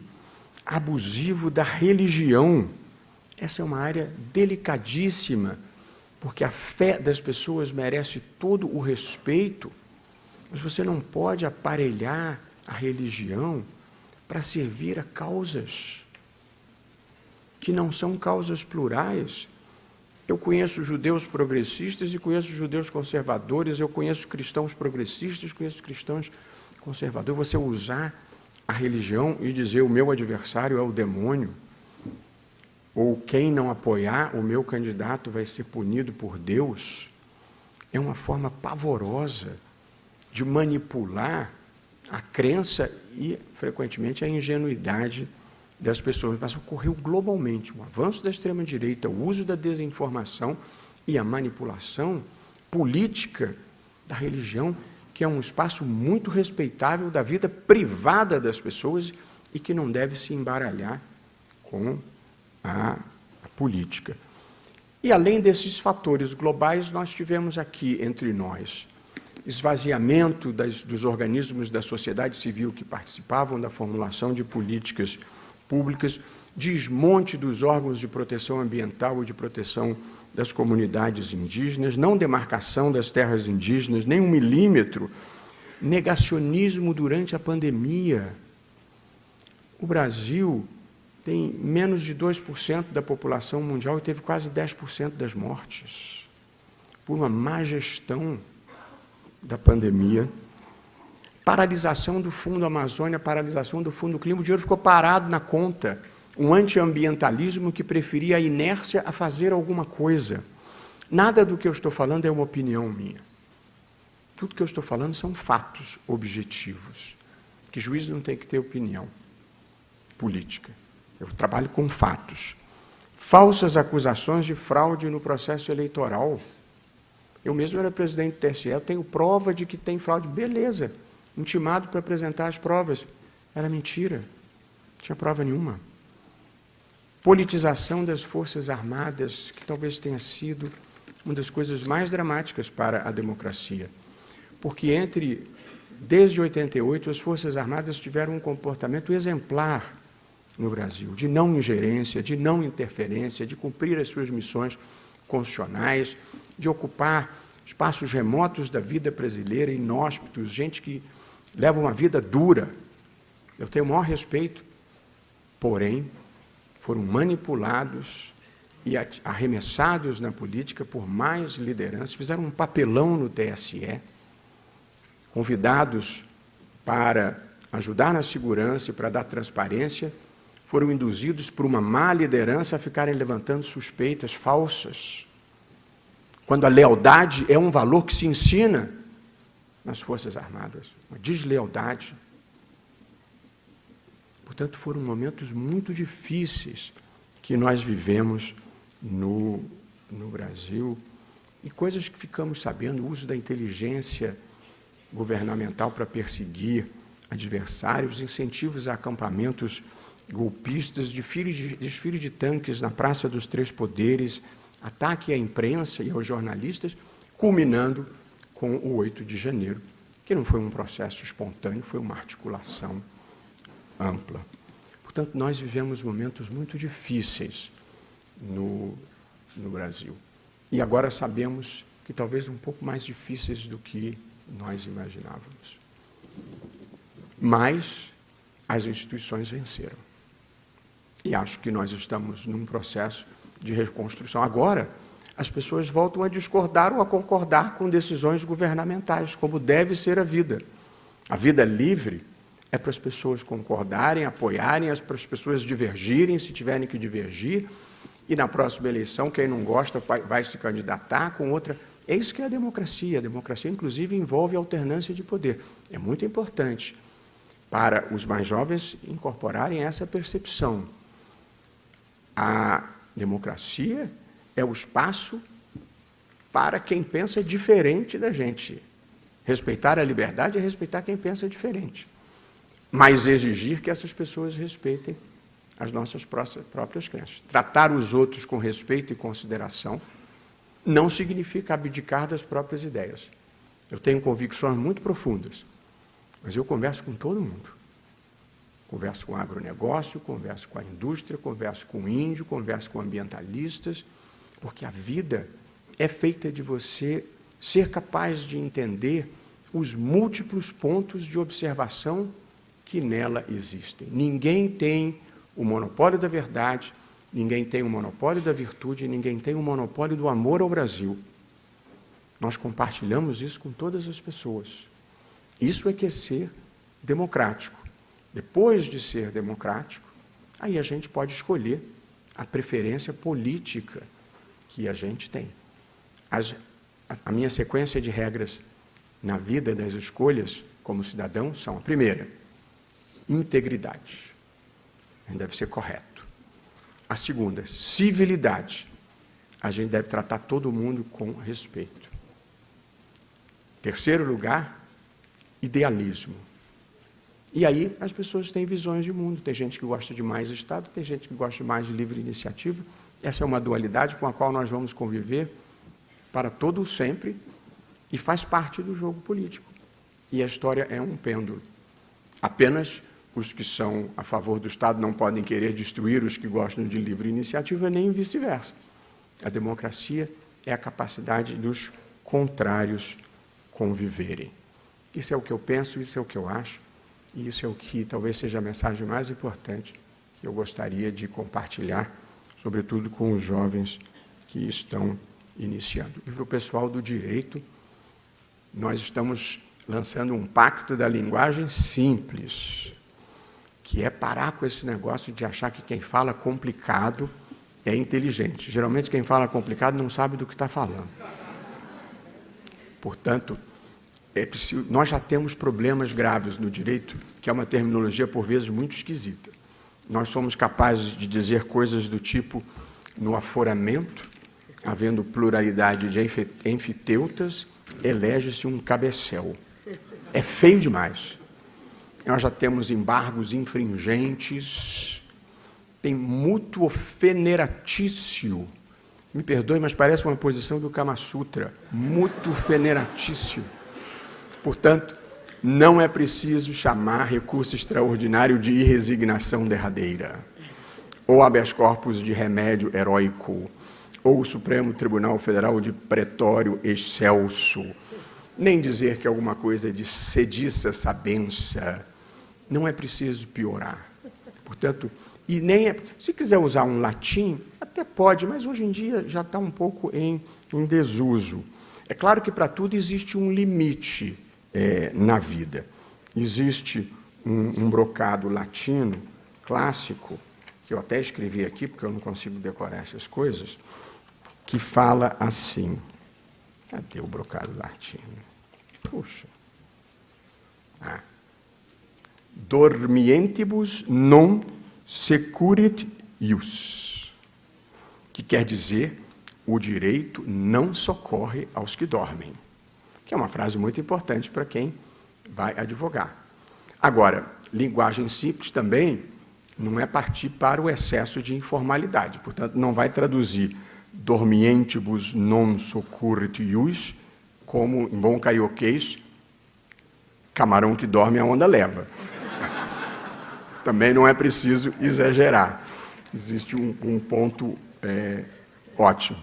abusivo da religião. Essa é uma área delicadíssima, porque a fé das pessoas merece todo o respeito, mas você não pode aparelhar a religião para servir a causas que não são causas plurais. Eu conheço judeus progressistas e conheço judeus conservadores, eu conheço cristãos progressistas, conheço cristãos conservadores. Você usar a religião e dizer o meu adversário é o demônio, ou quem não apoiar o meu candidato vai ser punido por Deus, é uma forma pavorosa de manipular a crença e, frequentemente, a ingenuidade das pessoas. Mas ocorreu globalmente o avanço da extrema-direita, o uso da desinformação e a manipulação política da religião, que é um espaço muito respeitável da vida privada das pessoas e que não deve se embaralhar com a política. E, além desses fatores globais, nós tivemos aqui, entre nós, esvaziamento dos organismos da sociedade civil que participavam da formulação de políticas públicas, desmonte dos órgãos de proteção ambiental e de proteção das comunidades indígenas, não demarcação das terras indígenas, nem 1 milímetro, negacionismo durante a pandemia. O Brasil tem menos de 2% da população mundial e teve quase 10% das mortes por uma má gestão da pandemia. Paralisação do Fundo Amazônia, paralisação do Fundo Clima, o dinheiro ficou parado na conta. Um antiambientalismo que preferia a inércia a fazer alguma coisa. Nada do que eu estou falando é uma opinião minha. Tudo que eu estou falando são fatos objetivos, que juiz não tem que ter opinião política. Eu trabalho com fatos. Falsas acusações de fraude no processo eleitoral. Eu mesmo era presidente do TSE, eu tenho prova de que tem fraude. Beleza, intimado para apresentar as provas. Era mentira, não tinha prova nenhuma. Politização das Forças Armadas, que talvez tenha sido uma das coisas mais dramáticas para a democracia. Porque desde 88, as Forças Armadas tiveram um comportamento exemplar no Brasil, de não ingerência, de não interferência, de cumprir as suas missões constitucionais, de ocupar espaços remotos da vida brasileira, inóspitos, gente que leva uma vida dura. Eu tenho o maior respeito, porém, foram manipulados e arremessados na política por mais lideranças, fizeram um papelão no TSE, convidados para ajudar na segurança e para dar transparência, foram induzidos por uma má liderança a ficarem levantando suspeitas falsas, quando a lealdade é um valor que se ensina nas Forças Armadas, uma deslealdade. Portanto, foram momentos muito difíceis que nós vivemos no Brasil, e coisas que ficamos sabendo, o uso da inteligência governamental para perseguir adversários, incentivos a acampamentos golpistas, desfile de tanques na Praça dos Três Poderes, ataque à imprensa e aos jornalistas, culminando com o 8 de janeiro, que não foi um processo espontâneo, foi uma articulação ampla. Portanto, nós vivemos momentos muito difíceis no Brasil. E agora sabemos que talvez um pouco mais difíceis do que nós imaginávamos. Mas as instituições venceram. E acho que nós estamos num processo de reconstrução. Agora, as pessoas voltam a discordar ou a concordar com decisões governamentais, como deve ser a vida. A vida livre é para as pessoas concordarem, apoiarem, para as pessoas divergirem, se tiverem que divergir, e na próxima eleição, quem não gosta vai se candidatar com outra. É isso que é a democracia. A democracia, inclusive, envolve alternância de poder. É muito importante para os mais jovens incorporarem essa percepção. A democracia é o espaço para quem pensa diferente da gente. Respeitar a liberdade é respeitar quem pensa diferente, mas exigir que essas pessoas respeitem as nossas próprias crenças. Tratar os outros com respeito e consideração não significa abdicar das próprias ideias. Eu tenho convicções muito profundas, mas eu converso com todo mundo. Converso com o agronegócio, converso com a indústria, converso com o índio, converso com ambientalistas, porque a vida é feita de você ser capaz de entender os múltiplos pontos de observação que nela existem. Ninguém tem o monopólio da verdade, ninguém tem o monopólio da virtude, ninguém tem o monopólio do amor ao Brasil. Nós compartilhamos isso com todas as pessoas. Isso é que é ser democrático. Depois de ser democrático, aí a gente pode escolher a preferência política que a gente tem. A minha sequência de regras na vida das escolhas como cidadão são: a primeira, integridade. A gente deve ser correto. A segunda, civilidade. A gente deve tratar todo mundo com respeito. Terceiro lugar, idealismo. E aí as pessoas têm visões de mundo. Tem gente que gosta de mais Estado, tem gente que gosta mais de livre iniciativa. Essa é uma dualidade com a qual nós vamos conviver para todo o sempre e faz parte do jogo político. E a história é um pêndulo. Apenas os que são a favor do Estado não podem querer destruir os que gostam de livre iniciativa, nem vice-versa. A democracia é a capacidade dos contrários conviverem. Isso é o que eu penso, isso é o que eu acho, e isso é o que talvez seja a mensagem mais importante que eu gostaria de compartilhar, sobretudo com os jovens que estão iniciando. E para o pessoal do direito, nós estamos lançando um pacto da linguagem simples, que é parar com esse negócio de achar que quem fala complicado é inteligente. Geralmente quem fala complicado não sabe do que está falando. Portanto, nós já temos problemas graves no direito, que é uma terminologia, por vezes, muito esquisita. Nós somos capazes de dizer coisas do tipo: no aforamento, havendo pluralidade de enfiteutas, elege-se um cabecel. É feio demais. Nós já temos embargos infringentes, tem mútuo feneratício. Me perdoe, mas parece uma posição do Kama Sutra. Mútuo feneratício. Portanto, não é preciso chamar recurso extraordinário de irresignação derradeira, ou habeas corpus de remédio heróico, ou o Supremo Tribunal Federal de pretório excelso, nem dizer que alguma coisa é de sediça sabença. Não é preciso piorar. Portanto, e nem é, se quiser usar um latim, até pode, mas hoje em dia já está um pouco em desuso. É claro que para tudo existe um limite na vida. Existe um brocado latino clássico, que eu até escrevi aqui, porque eu não consigo decorar essas coisas, que fala assim. Cadê o brocado latino? Puxa. Dormientibus non securit ius, que quer dizer: o direito não socorre aos que dormem, que é uma frase muito importante para quem vai advogar. Agora, linguagem simples também não é partir para o excesso de informalidade, portanto, não vai traduzir dormientibus non securit ius como, em bom carioquês, camarão que dorme a onda leva. Também não é preciso exagerar. Existe um ponto ótimo.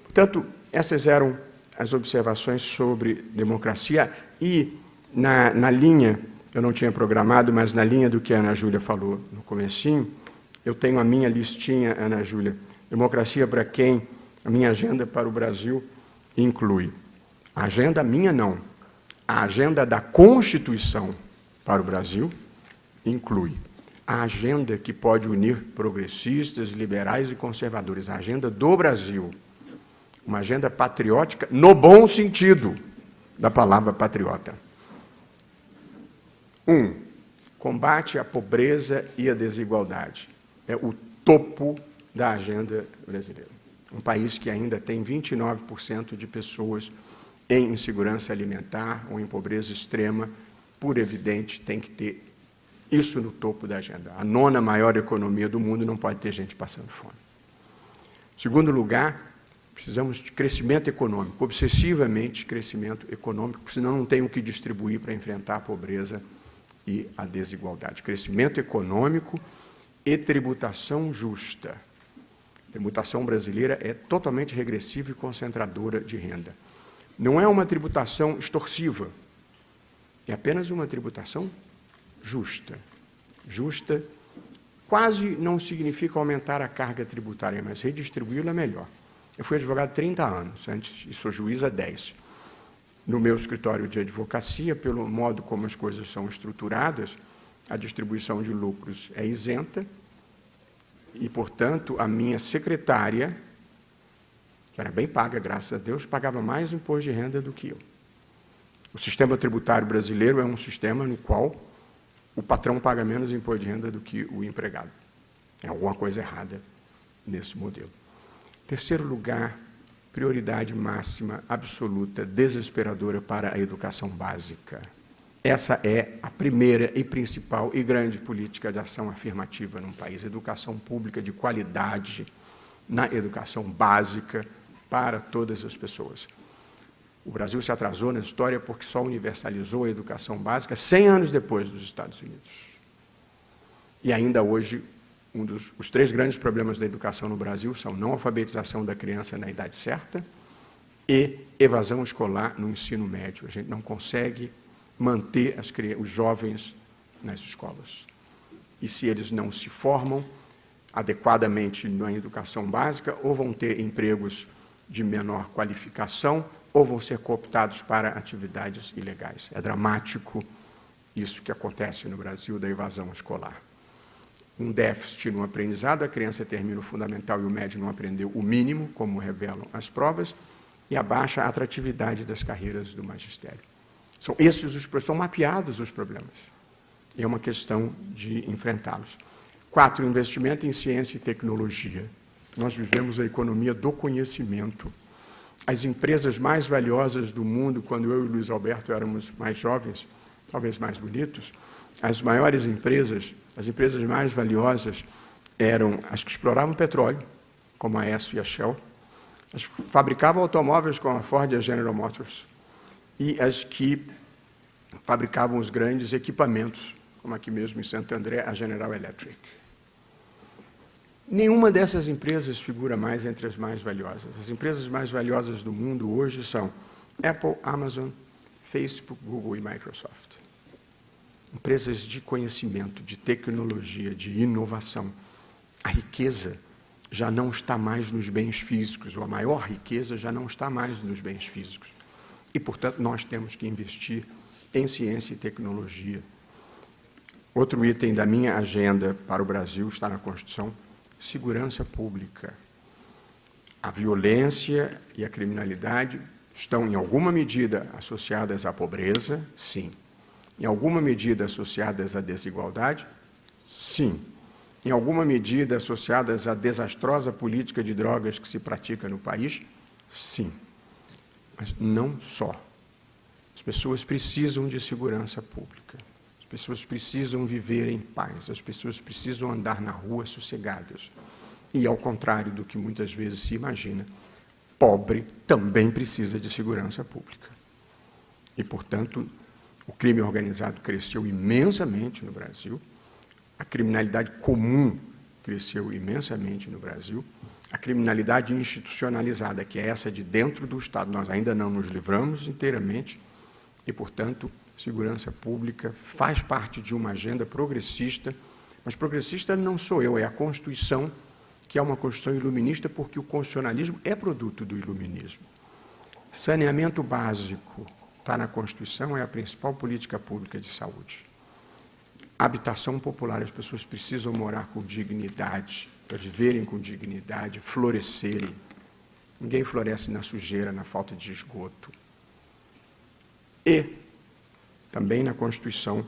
Portanto, essas eram as observações sobre democracia. E, na linha, eu não tinha programado, mas na linha do que a Ana Júlia falou no comecinho, eu tenho a minha listinha, Ana Júlia. Democracia para quem? A minha agenda para o Brasil inclui. A agenda minha, não. A agenda da Constituição para o Brasil inclui a agenda que pode unir progressistas, liberais e conservadores, a agenda do Brasil, uma agenda patriótica no bom sentido da palavra patriota. 1. Combate à pobreza e à desigualdade. É o topo da agenda brasileira. Um país que ainda tem 29% de pessoas em insegurança alimentar ou em pobreza extrema, por evidente, tem que ter isso no topo da agenda. A 9ª maior economia do mundo não pode ter gente passando fome. Em segundo lugar, precisamos de crescimento econômico, obsessivamente crescimento econômico, senão não tem o que distribuir para enfrentar a pobreza e a desigualdade. Crescimento econômico e tributação justa. A tributação brasileira é totalmente regressiva e concentradora de renda. Não é uma tributação extorsiva, é apenas uma tributação justa. Justa quase não significa aumentar a carga tributária, mas redistribuí-la é melhor. Eu fui advogado há 30 anos, antes, e sou juiz há 10. No meu escritório de advocacia, pelo modo como as coisas são estruturadas, a distribuição de lucros é isenta e, portanto, a minha secretária, que era bem paga, graças a Deus, pagava mais imposto de renda do que eu. O sistema tributário brasileiro é um sistema no qual o patrão paga menos imposto de renda do que o empregado. É alguma coisa errada nesse modelo. Terceiro lugar, prioridade máxima, absoluta, desesperadora para a educação básica. Essa é a primeira e principal e grande política de ação afirmativa num país. Educação pública de qualidade na educação básica para todas as pessoas. O Brasil se atrasou na história porque só universalizou a educação básica 100 anos depois dos Estados Unidos. E ainda hoje, os 3 grandes problemas da educação no Brasil são não alfabetização da criança na idade certa e evasão escolar no ensino médio. A gente não consegue manter os jovens nas escolas. E se eles não se formam adequadamente na educação básica, ou vão ter empregos de menor qualificação, ou vão ser cooptados para atividades ilegais. É dramático isso que acontece no Brasil da evasão escolar. Um déficit no aprendizado, a criança termina o fundamental e o médio não aprendeu o mínimo, como revelam as provas, e a baixa atratividade das carreiras do magistério. São esses são mapeados os problemas. É uma questão de enfrentá-los. 4, investimento em ciência e tecnologia. Nós vivemos a economia do conhecimento. As empresas mais valiosas do mundo, quando eu e o Luiz Alberto éramos mais jovens, talvez mais bonitos, as maiores empresas, as empresas mais valiosas eram as que exploravam petróleo, como a Esso e a Shell, as que fabricavam automóveis, como a Ford e a General Motors, e as que fabricavam os grandes equipamentos, como aqui mesmo em Santo André, a General Electric. Nenhuma dessas empresas figura mais entre as mais valiosas. As empresas mais valiosas do mundo hoje são Apple, Amazon, Facebook, Google e Microsoft. Empresas de conhecimento, de tecnologia, de inovação. A riqueza já não está mais nos bens físicos, ou a maior riqueza já não está mais nos bens físicos. E, portanto, nós temos que investir em ciência e tecnologia. Outro item da minha agenda para o Brasil está na Constituição: segurança pública. A violência e a criminalidade estão, em alguma medida, associadas à pobreza? Sim. Em alguma medida associadas à desigualdade? Sim. Em alguma medida associadas à desastrosa política de drogas que se pratica no país? Sim. Mas não só. As pessoas precisam de segurança pública. As pessoas precisam viver em paz. As pessoas precisam andar na rua sossegadas. E, ao contrário do que muitas vezes se imagina, pobre também precisa de segurança pública. E, portanto, o crime organizado cresceu imensamente no Brasil, a criminalidade comum cresceu imensamente no Brasil, a criminalidade institucionalizada, que é essa de dentro do Estado, nós ainda não nos livramos inteiramente, e, portanto, segurança pública faz parte de uma agenda progressista, mas progressista não sou eu, é a Constituição, que é uma Constituição iluminista, porque o constitucionalismo é produto do iluminismo. Saneamento básico está na Constituição, é a principal política pública de saúde. Habitação popular, as pessoas precisam morar com dignidade, para viverem com dignidade, florescerem. Ninguém floresce na sujeira, na falta de esgoto. E, também na Constituição,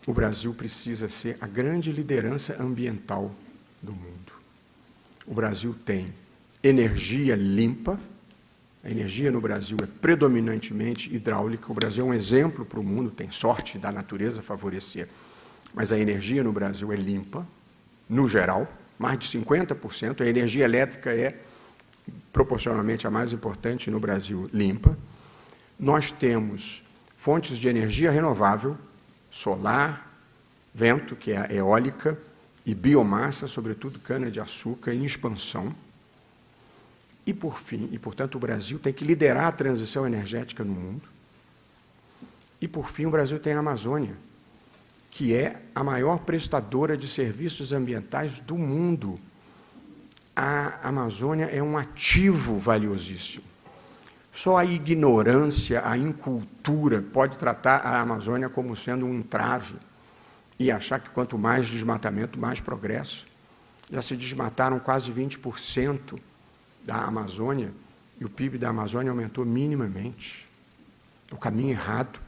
o Brasil precisa ser a grande liderança ambiental do mundo. O Brasil tem energia limpa. A energia no Brasil é predominantemente hidráulica. O Brasil é um exemplo para o mundo, tem sorte da natureza favorecer. Mas a energia no Brasil é limpa, no geral, mais de 50%. A energia elétrica é, proporcionalmente, a mais importante no Brasil, limpa. Nós temos fontes de energia renovável, solar, vento, que é a eólica, e biomassa, sobretudo cana-de-açúcar, em expansão. E, por fim, e, portanto, o Brasil tem que liderar a transição energética no mundo. E, por fim, o Brasil tem a Amazônia, que é a maior prestadora de serviços ambientais do mundo. A Amazônia é um ativo valiosíssimo. Só a ignorância, a incultura pode tratar a Amazônia como sendo um entrave e achar que quanto mais desmatamento, mais progresso. Já se desmataram quase 20% da Amazônia e o PIB da Amazônia aumentou minimamente. É o caminho errado.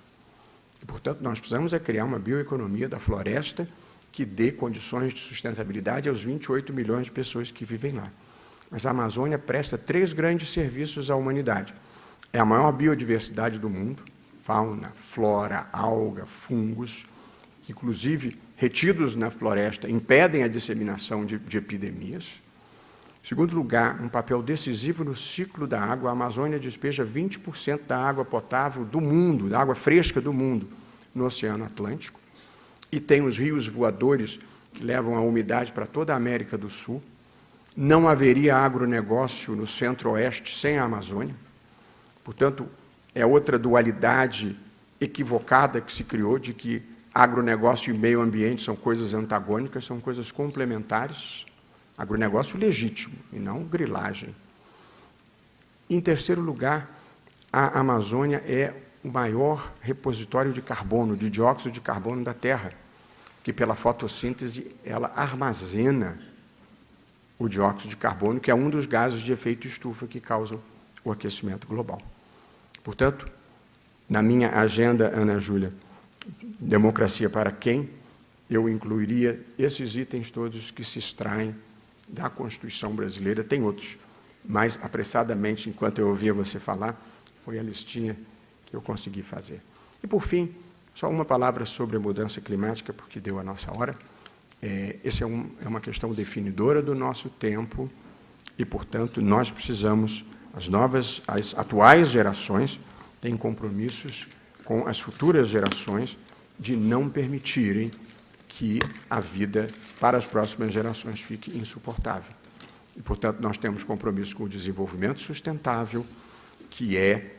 E, portanto, nós precisamos criar uma bioeconomia da floresta que dê condições de sustentabilidade aos 28 milhões de pessoas que vivem lá. Mas a Amazônia presta 3 grandes serviços à humanidade. É a maior biodiversidade do mundo, fauna, flora, alga, fungos, que, inclusive, retidos na floresta, impedem a disseminação de epidemias. Em segundo lugar, um papel decisivo no ciclo da água. A Amazônia despeja 20% da água potável do mundo, da água fresca do mundo, no Oceano Atlântico. E tem os rios voadores que levam a umidade para toda a América do Sul. Não haveria agronegócio no centro-oeste sem a Amazônia. Portanto, é outra dualidade equivocada que se criou de que agronegócio e meio ambiente são coisas antagônicas, são coisas complementares. Agronegócio legítimo, e não grilagem. Em terceiro lugar, a Amazônia é o maior repositório de carbono, de dióxido de carbono da Terra, que pela fotossíntese ela armazena o dióxido de carbono, que é um dos gases de efeito estufa que causam o aquecimento global. Portanto, na minha agenda, Ana Júlia, democracia para quem, eu incluiria esses itens todos que se extraem da Constituição brasileira. Tem outros, mas apressadamente, enquanto eu ouvia você falar, foi a listinha que eu consegui fazer. E, por fim, só uma palavra sobre a mudança climática, porque deu a nossa hora. Essa é uma questão definidora do nosso tempo e, portanto, nós precisamos, as atuais gerações têm compromissos com as futuras gerações de não permitirem que a vida para as próximas gerações fique insuportável. E, portanto, nós temos compromisso com o desenvolvimento sustentável, que é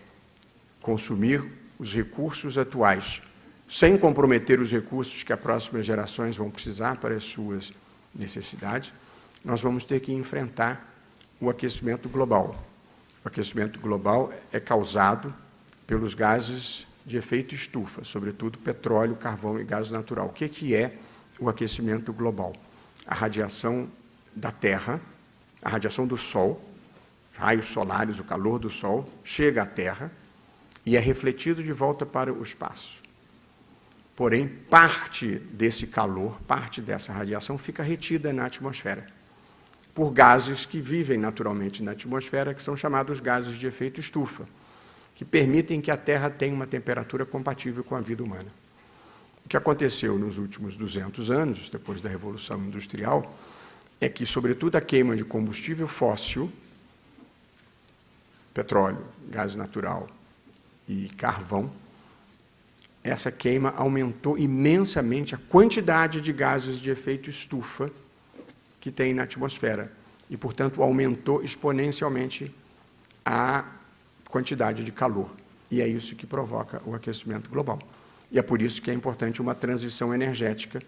consumir os recursos atuais, sem comprometer os recursos que as próximas gerações vão precisar para as suas necessidades. Nós vamos ter que enfrentar o aquecimento global. O aquecimento global é causado pelos gases de efeito estufa, sobretudo petróleo, carvão e gás natural. O que é o aquecimento global? A radiação da Terra, a radiação do Sol, raios solares, o calor do Sol, chega à Terra e é refletido de volta para o espaço. Porém, parte desse calor, parte dessa radiação fica retida na atmosfera, por gases que vivem naturalmente na atmosfera, que são chamados gases de efeito estufa, que permitem que a Terra tenha uma temperatura compatível com a vida humana. O que aconteceu nos últimos 200 anos, depois da Revolução Industrial, é que, sobretudo, a queima de combustível fóssil, petróleo, gás natural e carvão, essa queima aumentou imensamente a quantidade de gases de efeito estufa que tem na atmosfera e, portanto, aumentou exponencialmente a quantidade de calor. E é isso que provoca o aquecimento global. E é por isso que é importante uma transição energética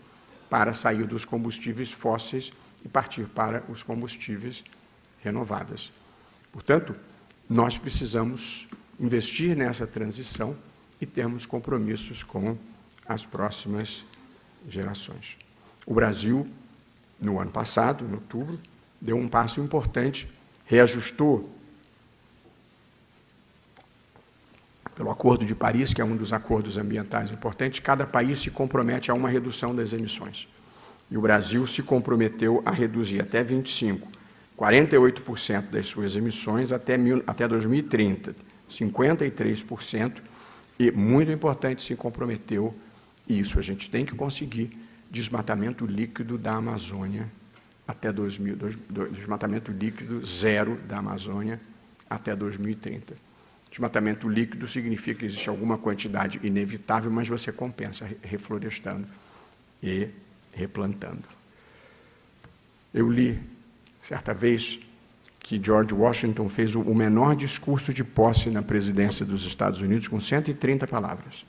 para sair dos combustíveis fósseis e partir para os combustíveis renováveis. Portanto, nós precisamos investir nessa transição e termos compromissos com as próximas gerações. O Brasil, no ano passado, em outubro, deu um passo importante, reajustou pelo Acordo de Paris, que é um dos acordos ambientais importantes, cada país se compromete a uma redução das emissões. E o Brasil se comprometeu a reduzir até 25 48% das suas emissões até 2030, 53%, e, muito importante, se comprometeu, e isso a gente tem que conseguir, desmatamento líquido da Amazônia até desmatamento líquido zero da Amazônia até 2030. Desmatamento líquido significa que existe alguma quantidade inevitável, mas você compensa reflorestando e replantando. Eu li, certa vez, que George Washington fez o menor discurso de posse na presidência dos Estados Unidos, com 130 palavras,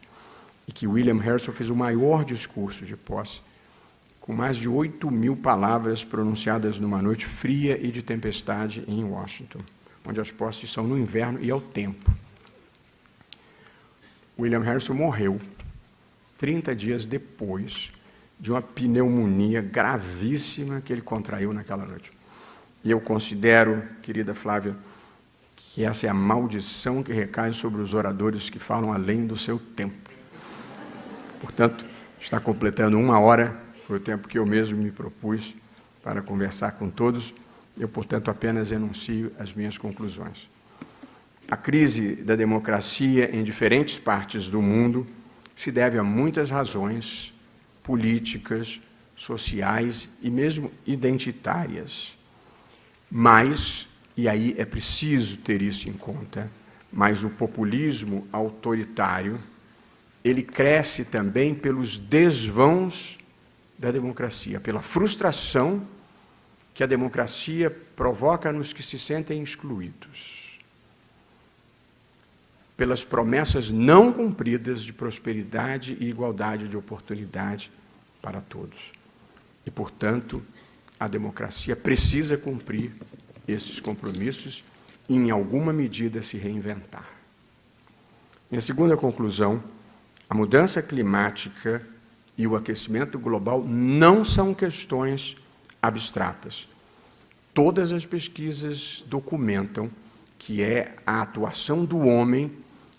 e que William Herschel fez o maior discurso de posse, com mais de 8.000 palavras pronunciadas numa noite fria e de tempestade em Washington, onde as posses são no inverno e ao tempo. William Herschel morreu 30 dias depois de uma pneumonia gravíssima que ele contraiu naquela noite. E eu considero, querida Flávia, que essa é a maldição que recai sobre os oradores que falam além do seu tempo. Portanto, está completando 1 hora, foi o tempo que eu mesmo me propus para conversar com todos. Eu, portanto, apenas enuncio as minhas conclusões. A crise da democracia em diferentes partes do mundo se deve a muitas razões políticas, sociais e mesmo identitárias. Mas, e aí é preciso ter isso em conta, mas o populismo autoritário, ele cresce também pelos desvãos da democracia, pela frustração que a democracia provoca nos que se sentem excluídos, pelas promessas não cumpridas de prosperidade e igualdade de oportunidade para todos. E, portanto, a democracia precisa cumprir esses compromissos e, em alguma medida, se reinventar. Minha segunda conclusão: a mudança climática e o aquecimento global não são questões abstratas. Todas as pesquisas documentam que é a atuação do homem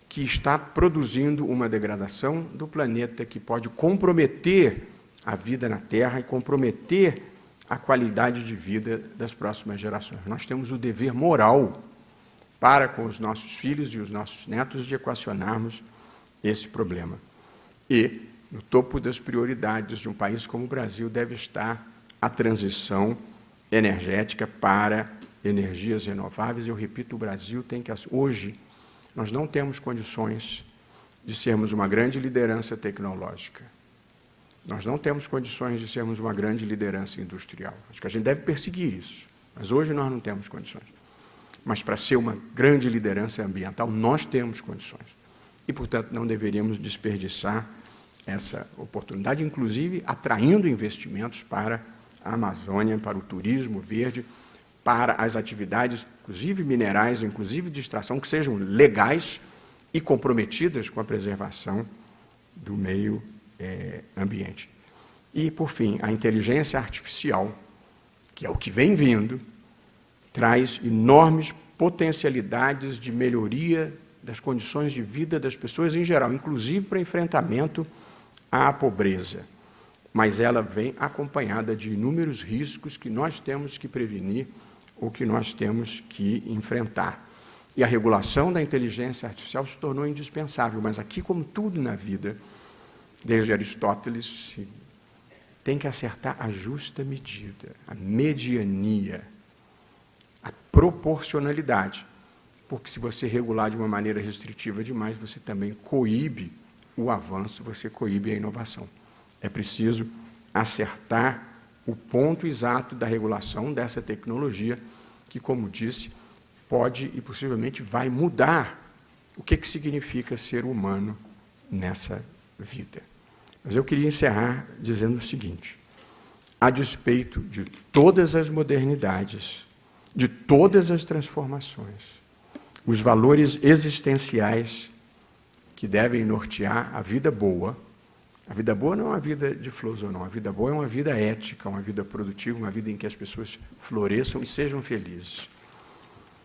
que está produzindo uma degradação do planeta que pode comprometer a vida na Terra e comprometer a qualidade de vida das próximas gerações. Nós temos o dever moral para com os nossos filhos e os nossos netos de equacionarmos esse problema. E, no topo das prioridades de um país como o Brasil, deve estar a transição energética para energias renováveis. Eu repito, o Brasil tem que... Hoje, nós não temos condições de sermos uma grande liderança tecnológica. Nós não temos condições de sermos uma grande liderança industrial. Acho que a gente deve perseguir isso, mas hoje nós não temos condições. Mas para ser uma grande liderança ambiental, nós temos condições. E, portanto, não deveríamos desperdiçar essa oportunidade, inclusive atraindo investimentos para a Amazônia, para o turismo verde, para as atividades, inclusive minerais, inclusive de extração, que sejam legais e comprometidas com a preservação do meio ambiente. E, por fim, a inteligência artificial, que é o que vem vindo, traz enormes potencialidades de melhoria das condições de vida das pessoas em geral, inclusive para enfrentamento à pobreza. Mas ela vem acompanhada de inúmeros riscos que nós temos que prevenir ou que nós temos que enfrentar. E a regulação da inteligência artificial se tornou indispensável, mas aqui, como tudo na vida, desde Aristóteles, tem que acertar a justa medida, a mediania, a proporcionalidade, porque se você regular de uma maneira restritiva demais, você também coíbe o avanço, você coíbe a inovação. É preciso acertar o ponto exato da regulação dessa tecnologia, que, como disse, pode e possivelmente vai mudar o que significa ser humano nessa vida. Mas eu queria encerrar dizendo o seguinte: a despeito de todas as modernidades, de todas as transformações, os valores existenciais que devem nortear a vida boa não é uma vida de flores ou não, a vida boa é uma vida ética, uma vida produtiva, uma vida em que as pessoas floresçam e sejam felizes.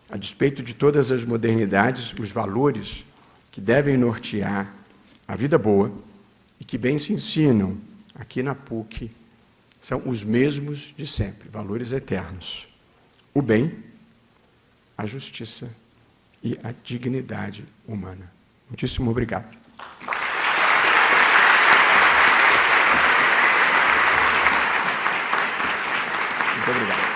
A despeito de todas as modernidades, os valores que devem nortear a vida boa e que bem se ensinam aqui na PUC são os mesmos de sempre, valores eternos. o bem, a justiça e a dignidade humana. Muitíssimo obrigado. Muito obrigado.